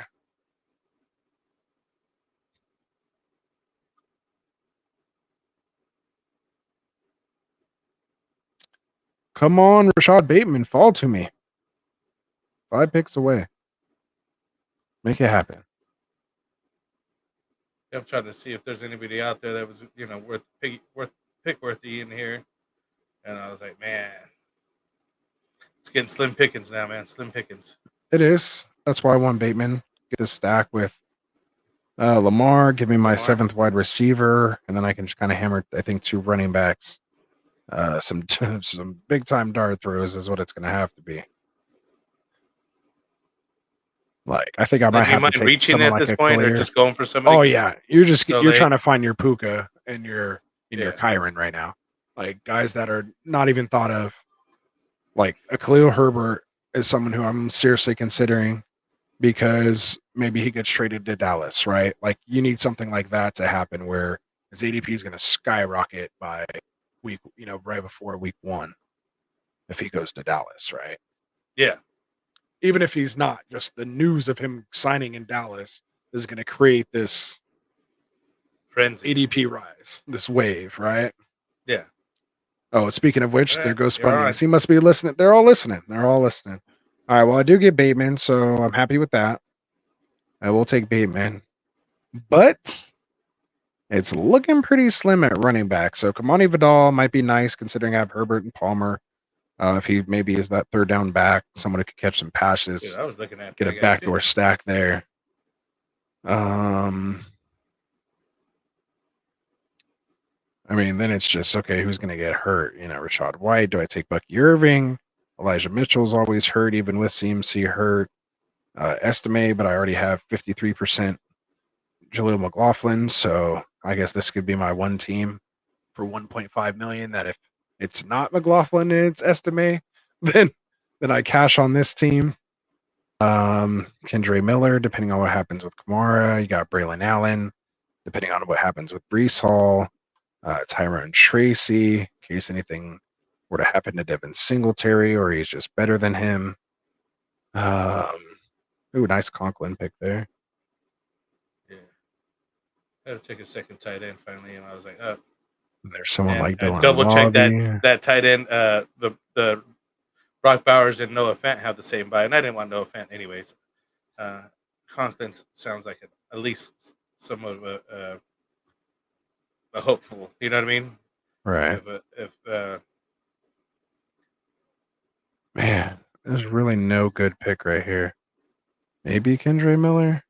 S7: Come on, Rashad Bateman, fall to me. 5 picks away. Make it happen.
S6: I'm trying to see if there's anybody out there that was, worth pick worthy in here. And I was like, man, it's getting slim pickings now, man. Slim pickings.
S7: It is. That's why I want Bateman. Get this stack with Lamar. Give me my 7th wide receiver, and then I can just kind of hammer, I think, 2 running backs. Some big time dart throws is what it's going to have to be. Like, I think I might have to take
S6: reaching
S7: someone
S6: at
S7: like
S6: this
S7: a
S6: point,
S7: Clear.
S6: or just going for somebody.
S7: Oh yeah, you're
S6: so
S7: trying to find your Puka and your
S6: Yeah.
S7: Kyron right now. Like guys that are not even thought of. Like a Khalil Herbert is someone who I'm seriously considering because maybe he gets traded to Dallas, right? Like you need something like that to happen where his ADP is going to skyrocket by week, right before week 1 if he goes to Dallas, right?
S6: Yeah.
S7: Even if he's not, just the news of him signing in Dallas is going to create this
S6: frenzy
S7: ADP rise, this wave, right?
S6: Yeah.
S7: Oh, speaking of which,
S6: All
S7: there
S6: right,
S7: goes
S6: you're on.
S7: Spundies. He must be listening. They're all listening. All right, well, I do get Bateman, so I'm happy with that. I will take Bateman. But it's looking pretty slim at running back. So Kamani Vidal might be nice considering I have Herbert and Palmer. If he maybe is that 3rd down back, someone who could catch some passes,
S6: Dude, I was looking at
S7: get
S6: that
S7: a
S6: guy,
S7: backdoor
S6: too.
S7: stack there. I mean, then it's just, okay, who's going to get hurt? Rashad White. Do I take Bucky Irving? Elijah Mitchell's always hurt, even with CMC hurt. Estimate, but I already have 53% Jaleel McLaughlin, so I guess this could be my one team for 1.5 million. That if it's not McLaughlin and it's Estimate, then I cash on this team. Kendre Miller, depending on what happens with Kamara. You got Braylon Allen, depending on what happens with Brees Hall. Tyrone Tracy, in case anything were to happen to Devin Singletary, or he's just better than him. Ooh, nice Conklin pick there.
S6: Yeah. I had to take a second tight end finally, and I was like, oh.
S7: There's someone like Dylan.
S6: Double check
S7: Lobby.
S6: that tight end. The Brock Bowers and Noah Fant have the same buy, and I didn't want Noah Fant anyways. Conklin sounds like at least somewhat of a hopeful. You know what I mean?
S7: Right. Man, there's really no good pick right here. Maybe Kendre Miller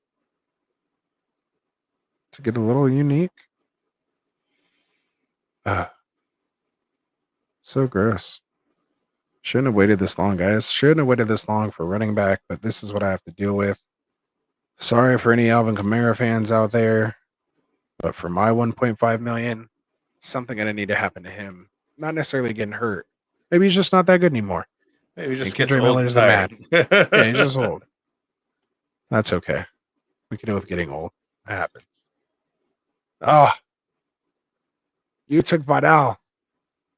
S7: to get a little unique. So gross. Shouldn't have waited this long, guys. Shouldn't have waited this long for running back, but this is what I have to deal with. Sorry for any Alvin Kamara fans out there, but for my 1.5 million, something gonna need to happen to him. Not necessarily getting hurt. Maybe he's just not that good anymore.
S6: Maybe he just
S7: Kendre
S6: gets old
S7: Miller
S6: and
S7: is a
S6: tired.
S7: Yeah, he's just old. That's okay. We can deal with getting old. That happens. Oh, you took Vidal.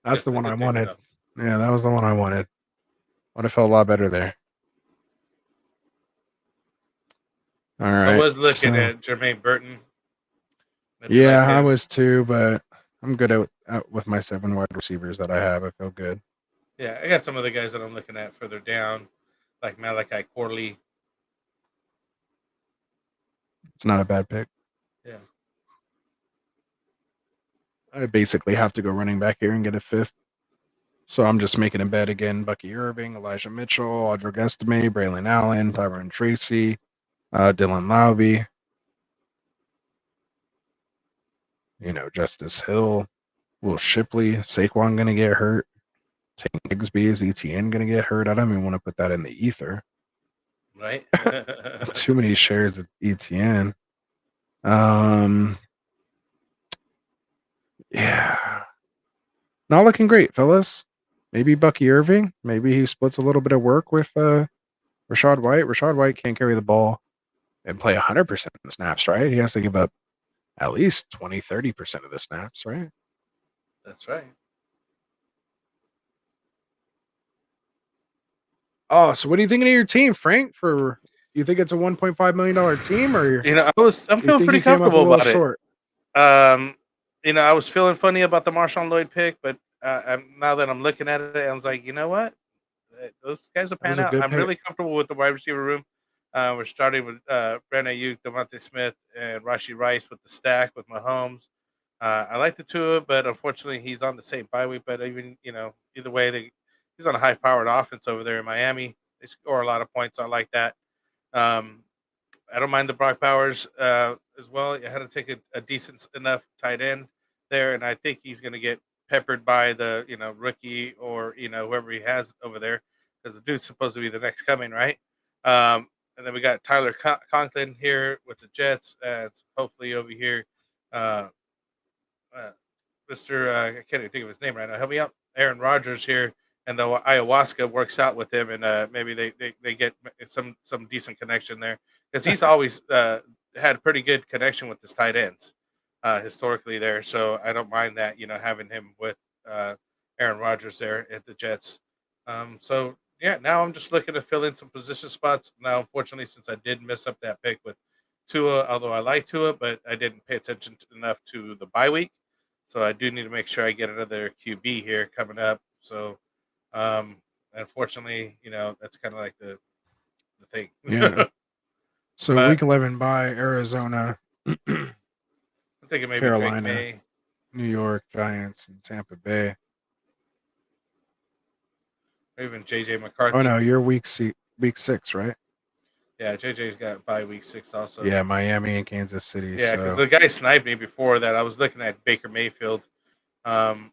S7: That's the one I wanted. Yeah, that was the one I wanted. Would have felt a lot better there. All right.
S6: I was looking at Jermaine Burton.
S7: Yeah, I was too, but I'm good out with my 7 wide receivers that I have. I feel good.
S6: Yeah, I got some other guys that I'm looking at further down, like Malachi Corley.
S7: It's not a bad pick.
S6: Yeah.
S7: I basically have to go running back here and get a 5th. So I'm just making a bet again. Bucky Irving, Elijah Mitchell, Audric Estime, Braylon Allen, Tyrone Tracy, Dylan Lowby. Justice Hill, Will Shipley, Saquon going to get hurt. Tank Bigsby, is ETN going to get hurt? I don't even want to put that in the ether.
S6: Right?
S7: Too many shares of ETN. Yeah. Not looking great, fellas. Maybe Bucky Irving. Maybe he splits a little bit of work with Rashad White. Rashad White can't carry the ball and play 100% of the snaps, right? He has to give up at least 20, 30% of the snaps, right?
S6: That's right.
S7: Oh, so what are you thinking of your team, Frank? You think it's a $1.5 million team, or
S6: I'm
S7: you
S6: feeling
S7: think
S6: pretty
S7: you came up a
S6: comfortable
S7: little
S6: about it.
S7: short?
S6: I was feeling funny about the Marshawn Lloyd pick, but now that I'm looking at it, I was like, you know what? Those guys will
S7: That was
S6: pan
S7: a
S6: out.
S7: good
S6: I'm
S7: pick.
S6: really comfortable with the wide receiver room. We're starting with Brandon Ayuk, Devontae Smith, and Rashi Rice with the stack with Mahomes. I like the Tua, but unfortunately, he's on the same bye week. But even either way, he's on a high-powered offense over there in Miami. They score a lot of points. I like that. Um, I don't mind the Brock Powers as well. I had to take a decent enough tight end there, and I think he's going to get peppered by the rookie or whoever he has over there, because the dude's supposed to be the next coming, right? And then we got Tyler Conklin here with the Jets, and hopefully over here, uh, uh, Mr. I can't even think of his name right now. Help me out, Aaron Rodgers here, and the ayahuasca works out with him, and maybe they get some decent connection there, because he's always had a pretty good connection with his tight ends historically there. So I don't mind that having him with Aaron Rodgers there at the Jets. So yeah, now I'm just looking to fill in some position spots. Now, unfortunately, since I did mess up that pick with Tua, although I like Tua, but I didn't pay attention enough to the bye week. So I do need to make sure I get another QB here coming up. So, unfortunately, that's kind of like the thing.
S7: Yeah. So
S6: But
S7: week 11 by Arizona,
S6: I'm thinking maybe Drake
S7: Carolina,
S6: May.
S7: New York Giants, and Tampa Bay.
S6: Or even JJ
S7: Oh
S6: McCarthy.
S7: no, you're week 6, right?
S6: Yeah, JJ's got bye week 6 also.
S7: Yeah, Miami and Kansas City.
S6: Yeah, because
S7: So
S6: the guy sniped me before that. I was looking at Baker Mayfield, no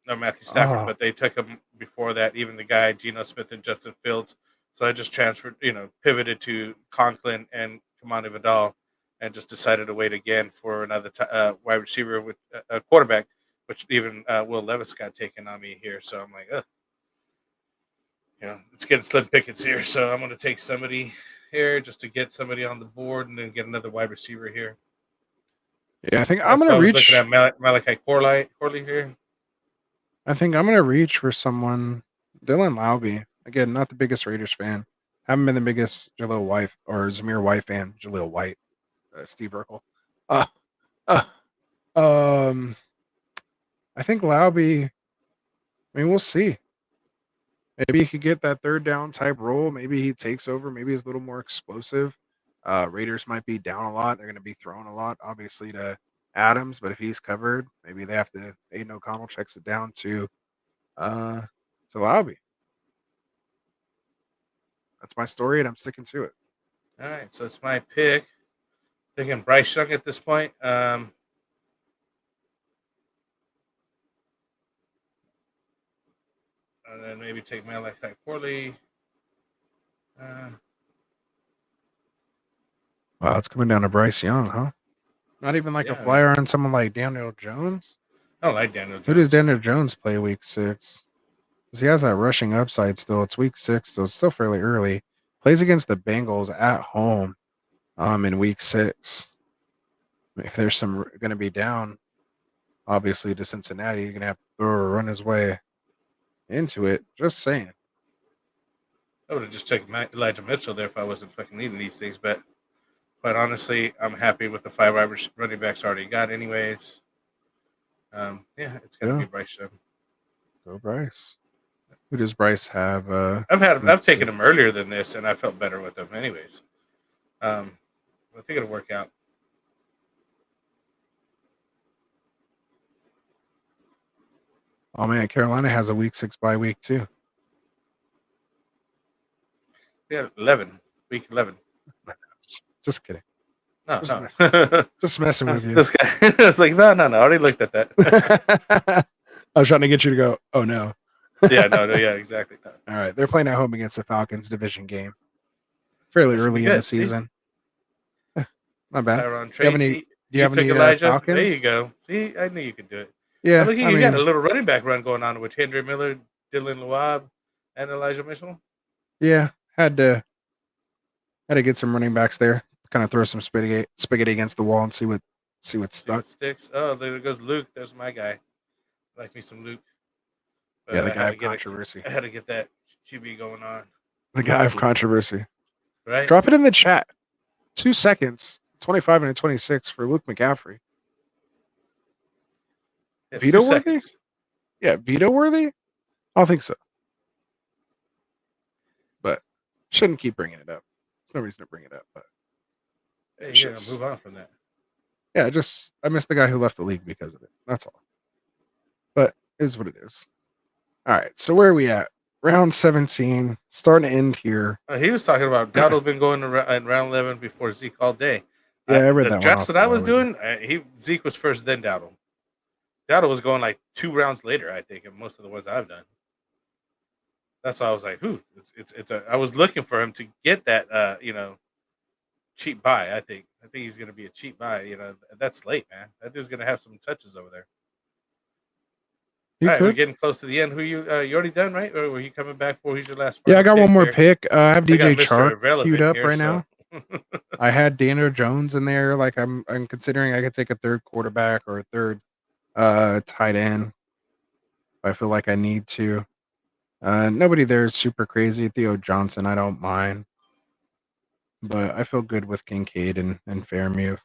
S6: Matthew Stafford, but they took him before that. Even the guy Geno Smith and Justin Fields. So I just transferred, pivoted to Conklin and Kamani Vidal, and just decided to wait again for another wide receiver with a quarterback, which even Will Levis got taken on me here. So I'm like, ugh. Let's get slim pickets here. So I'm going to take somebody here just to get somebody on the board, and then get another wide receiver here.
S7: yeah, I think
S6: That's
S7: I'm
S6: why
S7: gonna
S6: I was
S7: reach.
S6: looking at Malachi Corley here.
S7: I think I'm gonna reach for someone. Dylan Laube. Again, not the biggest Raiders fan. Haven't been the biggest Jaleel White or Zamir White fan. Jaleel White, Steve Urkel. Uh, uh, um, I think Laube. I mean, we'll see. Maybe he could get that third down type role. Maybe he takes over. Maybe he's a little more explosive. Raiders might be down a lot. They're going to be throwing a lot, obviously, to Adams. But if he's covered, maybe they have to. Aiden O'Connell checks it down to Laube. That's my story, and I'm sticking to it.
S6: All right, so it's my pick. Thinking Bryce Young at this point. And then maybe take Malachi Corley.
S7: Wow, it's coming down to Bryce Young, huh? Not even like a
S6: Yeah,
S7: flyer on someone like Daniel Jones.
S6: I don't like Daniel Jones.
S7: Who does Daniel Jones play week 6? Because he has that rushing upside still. It's week 6, so it's still fairly early. Plays against the Bengals at home in week 6. If there's some going to be down, obviously, to Cincinnati, you're going to have to run his way into it. Just saying.
S6: I would have just taken Elijah Mitchell there if I wasn't fucking needing these things. But quite honestly, I'm happy with the 5 running backs already got anyways. Yeah, it's going to be Bryce Young.
S7: Go Bryce. Who does Bryce have?
S6: I've taken him earlier than this, and I felt better with him anyways. I think it'll work out.
S7: Oh man, Carolina has a week 6 bye week too.
S6: Yeah, week 11.
S7: Just kidding.
S6: No,
S7: just messing with you.
S6: This guy, I was like, no, I already looked at that.
S7: I was trying to get you to go, oh no.
S6: Yeah, exactly. No.
S7: All right, they're playing at home against the Falcons division game. Fairly early in the season. Not bad.
S6: Tyron Tracy.
S7: Do you have any
S6: Elijah?
S7: Falcons?
S6: There you go. See, I knew you could do it.
S7: Yeah,
S6: Look, you got a little running back run going on with Henry Miller, Dylan Loab and Elijah Mitchell.
S7: Yeah, had to get some running backs there. Kind of throw some spaghetti against the wall and see what
S6: See
S7: stuck.
S6: what sticks. Oh, there goes Luke. There's my guy. I like me some Luke.
S7: Yeah, the
S6: I
S7: guy
S6: had
S7: of
S6: to get
S7: controversy.
S6: I had to get that QB going on.
S7: The guy of controversy.
S6: Right.
S7: Drop it in the chat. 2 seconds. 25 and 26 for Luke McCaffrey.
S6: Yeah,
S7: Veto
S6: 2
S7: worthy?
S6: seconds.
S7: Yeah, veto worthy? I don't think so. But shouldn't keep bringing it up. There's no reason to bring it up. But
S6: Yeah,
S7: it's
S6: you gotta
S7: just,
S6: move on from that.
S7: yeah, just I missed the guy who left the league because of it. That's all. But it is what it is. All right. So where are we at? Round 17. Starting to end here.
S6: He was talking about Dowdle been going in round 11 before Zeke all day.
S7: Yeah, I read
S6: The
S7: that one
S6: drafts
S7: off
S6: that I
S7: the
S6: was
S7: wall already.
S6: doing, Zeke was first, then Dowdle. Dowdle was going like 2 rounds later, I think, in most of the ones I've done. That's why I was like, "Who?" I was looking for him to get that, cheap buy. I think he's gonna be a cheap buy. That's late, man. That dude's gonna have some touches over there.
S7: You
S6: All right, we're
S7: could.
S6: getting close to the end. Who you already done, right? Or were you coming back for? Who's your last?
S7: Yeah, I
S6: Final
S7: got one
S6: pick
S7: more
S6: there?
S7: pick. I have
S6: I got
S7: DJ
S6: Mr.
S7: Chark queued
S6: Irrelevant
S7: up
S6: here,
S7: right
S6: so.
S7: now. I had Daniel Jones in there. Like I'm considering I could take a third quarterback or a third tight end. I feel like I need to. Nobody there is super crazy. Theo Johnson, I don't mind. But I feel good with Kincaid and Fairmouth.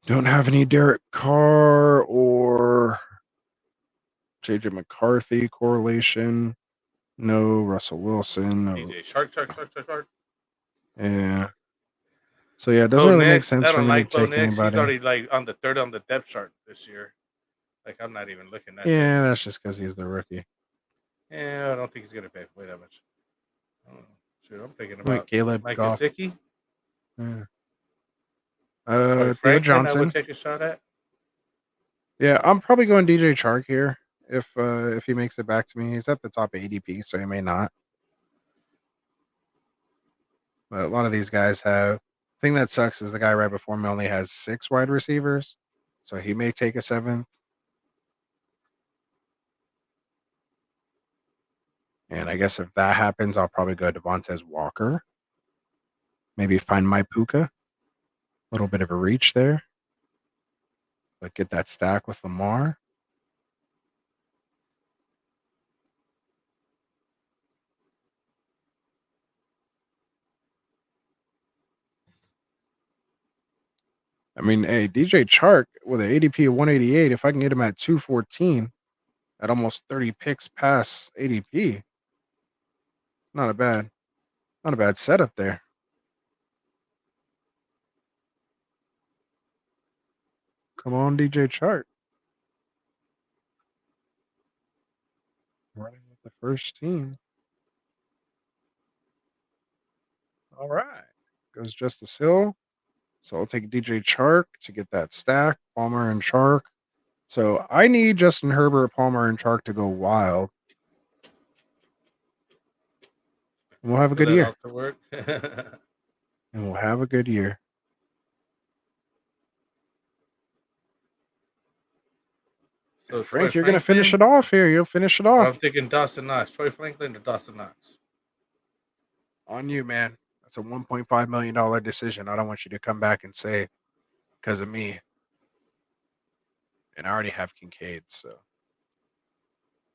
S7: Don't have any Derek Carr or JJ McCarthy correlation. No Russell Wilson. No.
S6: DJ Shark.
S7: Yeah. So yeah, it doesn't
S6: Bo
S7: really make
S6: Nix.
S7: sense
S6: I
S7: for
S6: don't
S7: me to
S6: like Bo
S7: take
S6: Nix. He's
S7: anybody.
S6: already like on the third on the depth chart this year. Like I'm not even looking that good.
S7: Yeah, that's just because he's the rookie.
S6: Yeah, I don't think he's gonna pay way that much. Oh, shoot, I'm thinking
S7: Wait,
S6: about
S7: Caleb
S6: Mike
S7: Goff.
S6: Gesicki.
S7: Yeah.
S6: Troy
S7: Theo
S6: Franklin, I
S7: Johnson.
S6: would take a shot at.
S7: Yeah, I'm probably going DJ Chark here if he makes it back to me. He's at the top ADP, so he may not. But a lot of these guys have. The thing that sucks is the guy right before me only has 6 wide receivers, so he may take a 7th. And I guess if that happens, I'll probably go Devontae Walker. Maybe find my Puka. A little bit of a reach there. But get that stack with Lamar. I mean, hey, DJ Chark with an ADP of 188, if I can get him at 214 at almost 30 picks past ADP, not a bad setup there. Come on, DJ Chark. Running with the first team. All right. Goes Justice Hill. So I'll take DJ Chark to get that stack. Palmer and Chark. So I need Justin Herbert, Palmer, and Chark to go wild. And we'll have a
S6: For
S7: good
S6: that
S7: year.
S6: all to work.
S7: And we'll have a good year.
S6: So
S7: Frank,
S6: Troy
S7: you're going to finish
S6: Franklin,
S7: it off here. You'll finish it
S6: or
S7: off.
S6: I'm thinking Dawson Knox. Troy Franklin or Dawson Knox.
S7: On you, man. That's a $1.5 million decision. I don't want you to come back and say because of me. And I already have Kincaid, so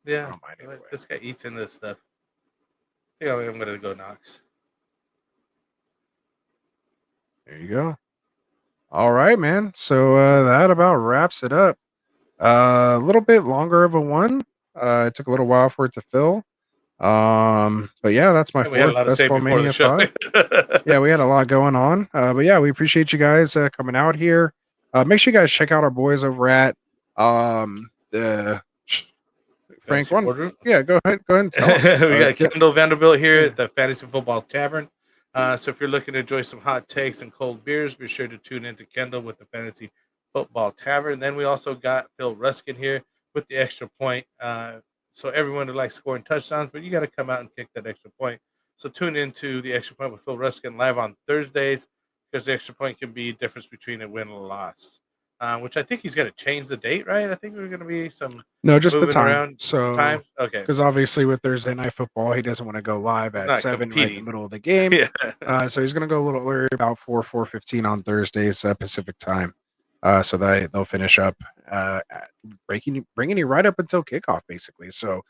S7: I
S6: Yeah,
S7: don't mind either way.
S6: this guy eats into this stuff. I think I'm gonna go Knox.
S7: There you go. All right, man. So that about wraps it up. A little bit longer of a one. It took a little while for it to fill. But yeah, that's my
S6: And we had a
S7: fourth
S6: lot to
S7: Best
S6: say
S7: Ball
S6: before the
S7: Mania
S6: show.
S7: 5. Yeah, we had a lot going on. But yeah, we appreciate you guys coming out here. Make sure you guys check out our boys over at the Frank
S6: Fantasy
S7: one.
S6: Boardroom.
S7: Yeah, go ahead and tell them.
S6: We got Kendall Vanderbilt here
S7: yeah.
S6: at the Fantasy Football Tavern. So if you're looking to enjoy some hot takes and cold beers, be sure to tune into Kendall with the Fantasy Football Tavern. Then we also got Phil Ruskin here with the extra point. So everyone who likes scoring touchdowns, but you got to come out and kick that extra point. So tune into the extra point with Phil Ruskin live on Thursdays because the extra point can be difference between a win and a loss. which I think he's going to change the date, right? I think there's going to be some
S7: No, just the
S6: moving
S7: time.
S6: around
S7: So
S6: times. Okay,
S7: because obviously with Thursday night football, he doesn't want to go live
S6: he's
S7: at
S6: not
S7: 7 right in the
S6: competing.
S7: middle of the game.
S6: Yeah.
S7: So he's going to go a little earlier, about 4:15 on Thursdays Pacific time. So they'll finish up bringing you right up until kickoff, basically. So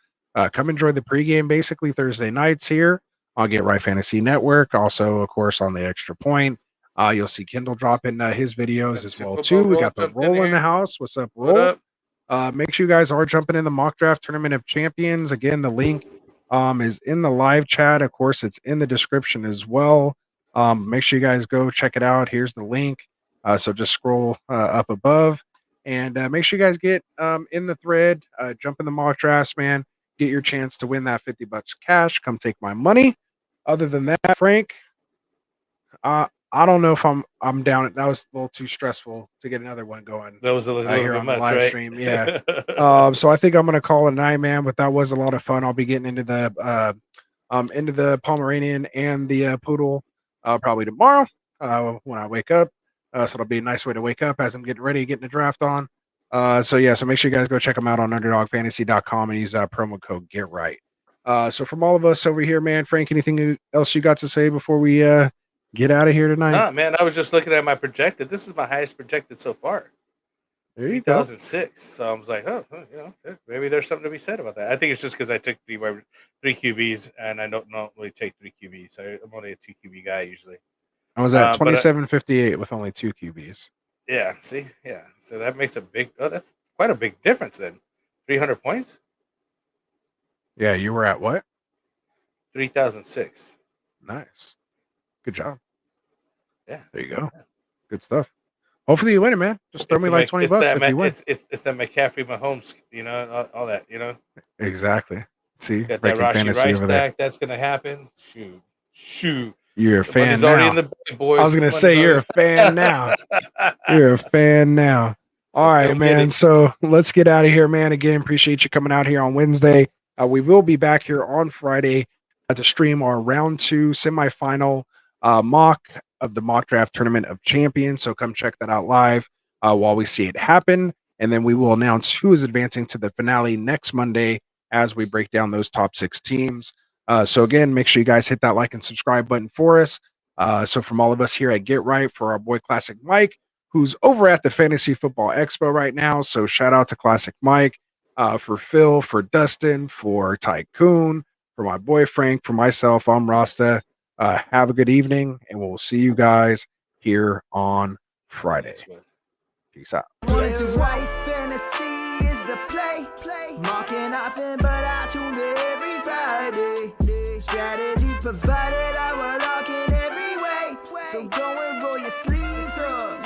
S7: come enjoy the pregame, basically Thursday nights here on Get Right Fantasy Network. Also, of course, on the Extra Point. You'll see Kendall dropping his videos as
S6: Fantasy
S7: well
S6: football
S7: too. We
S6: roll
S7: got the
S6: jumped in
S7: Roll in the
S6: here.
S7: house. What's up,
S6: What
S7: Roll?
S6: up?
S7: Make sure you guys are jumping in the mock draft tournament of champions. Again, the link is in the live chat. Of course, it's in the description as well. Make sure you guys go check it out. Here's the link. So just scroll up above and make sure you guys get in the thread. Jump in the mock drafts, man. Get your chance to win that $50 cash. Come take my money. Other than that, Frank, I don't know if I'm down. That was a little too stressful to get another one going.
S6: That was a little
S7: Here
S6: bit
S7: on the
S6: much,
S7: live
S6: right?
S7: stream, yeah. So I think I'm gonna call it a night, man. But that was a lot of fun. I'll be getting into the Pomeranian and the Poodle probably tomorrow when I wake up. So it'll be a nice way to wake up as I'm getting ready, getting the draft on. So make sure you guys go check them out on UnderdogFantasy.com and use promo code GetRight. So from all of us over here, man, Frank, anything else you got to say before we get out of here tonight?
S6: Nah, man, I was just looking at my projected. This is my highest projected so far.
S7: There you go.
S6: 3006. So I was like, maybe there's something to be said about that. I think it's just because I took three QBs and I don't normally take three QBs. I'm only a 2 QB guy usually.
S7: I was at 27.58 with only 2 QBs.
S6: Yeah, see? Yeah. So that makes that's quite a big difference then. 300 points?
S7: Yeah, you were at what?
S6: 3006.
S7: Nice. Good job.
S6: Yeah.
S7: There you go. Good stuff. Hopefully you win it, man. Just throw me like $20 if you win.
S6: It's that McCaffrey, Mahomes, all that,
S7: Exactly. See,
S6: got that Rashi Rice stack. That's gonna happen. Shoot.
S7: You're a fan
S6: Money's
S7: now.
S6: already in the bag, boys.
S7: I was gonna say you're a fan now. You're a fan now. All right, man. So let's get out of here, man. Again, appreciate you coming out here on Wednesday. We will be back here on Friday to stream our round 2 semifinal mock of the mock draft tournament of champions. So come check that out live while we see it happen. And then we will announce who is advancing to the finale next Monday as we break down those top 6 teams. So again, make sure you guys hit that like and subscribe button for us. So from all of us here at Get Right, for our boy Classic Mike, who's over at the Fantasy Football Expo right now. So shout out to Classic Mike, for Phil, for Dustin, for Tycoon, for my boy Frank, for myself. I'm Rasta. Have a good evening, and we'll see you guys here on Friday. Peace out.
S1: Wanted to write fantasy is the play. Marking often, but I tune in every Friday. Strategies provided, I will lock in every way. So go and roll your sleeves up.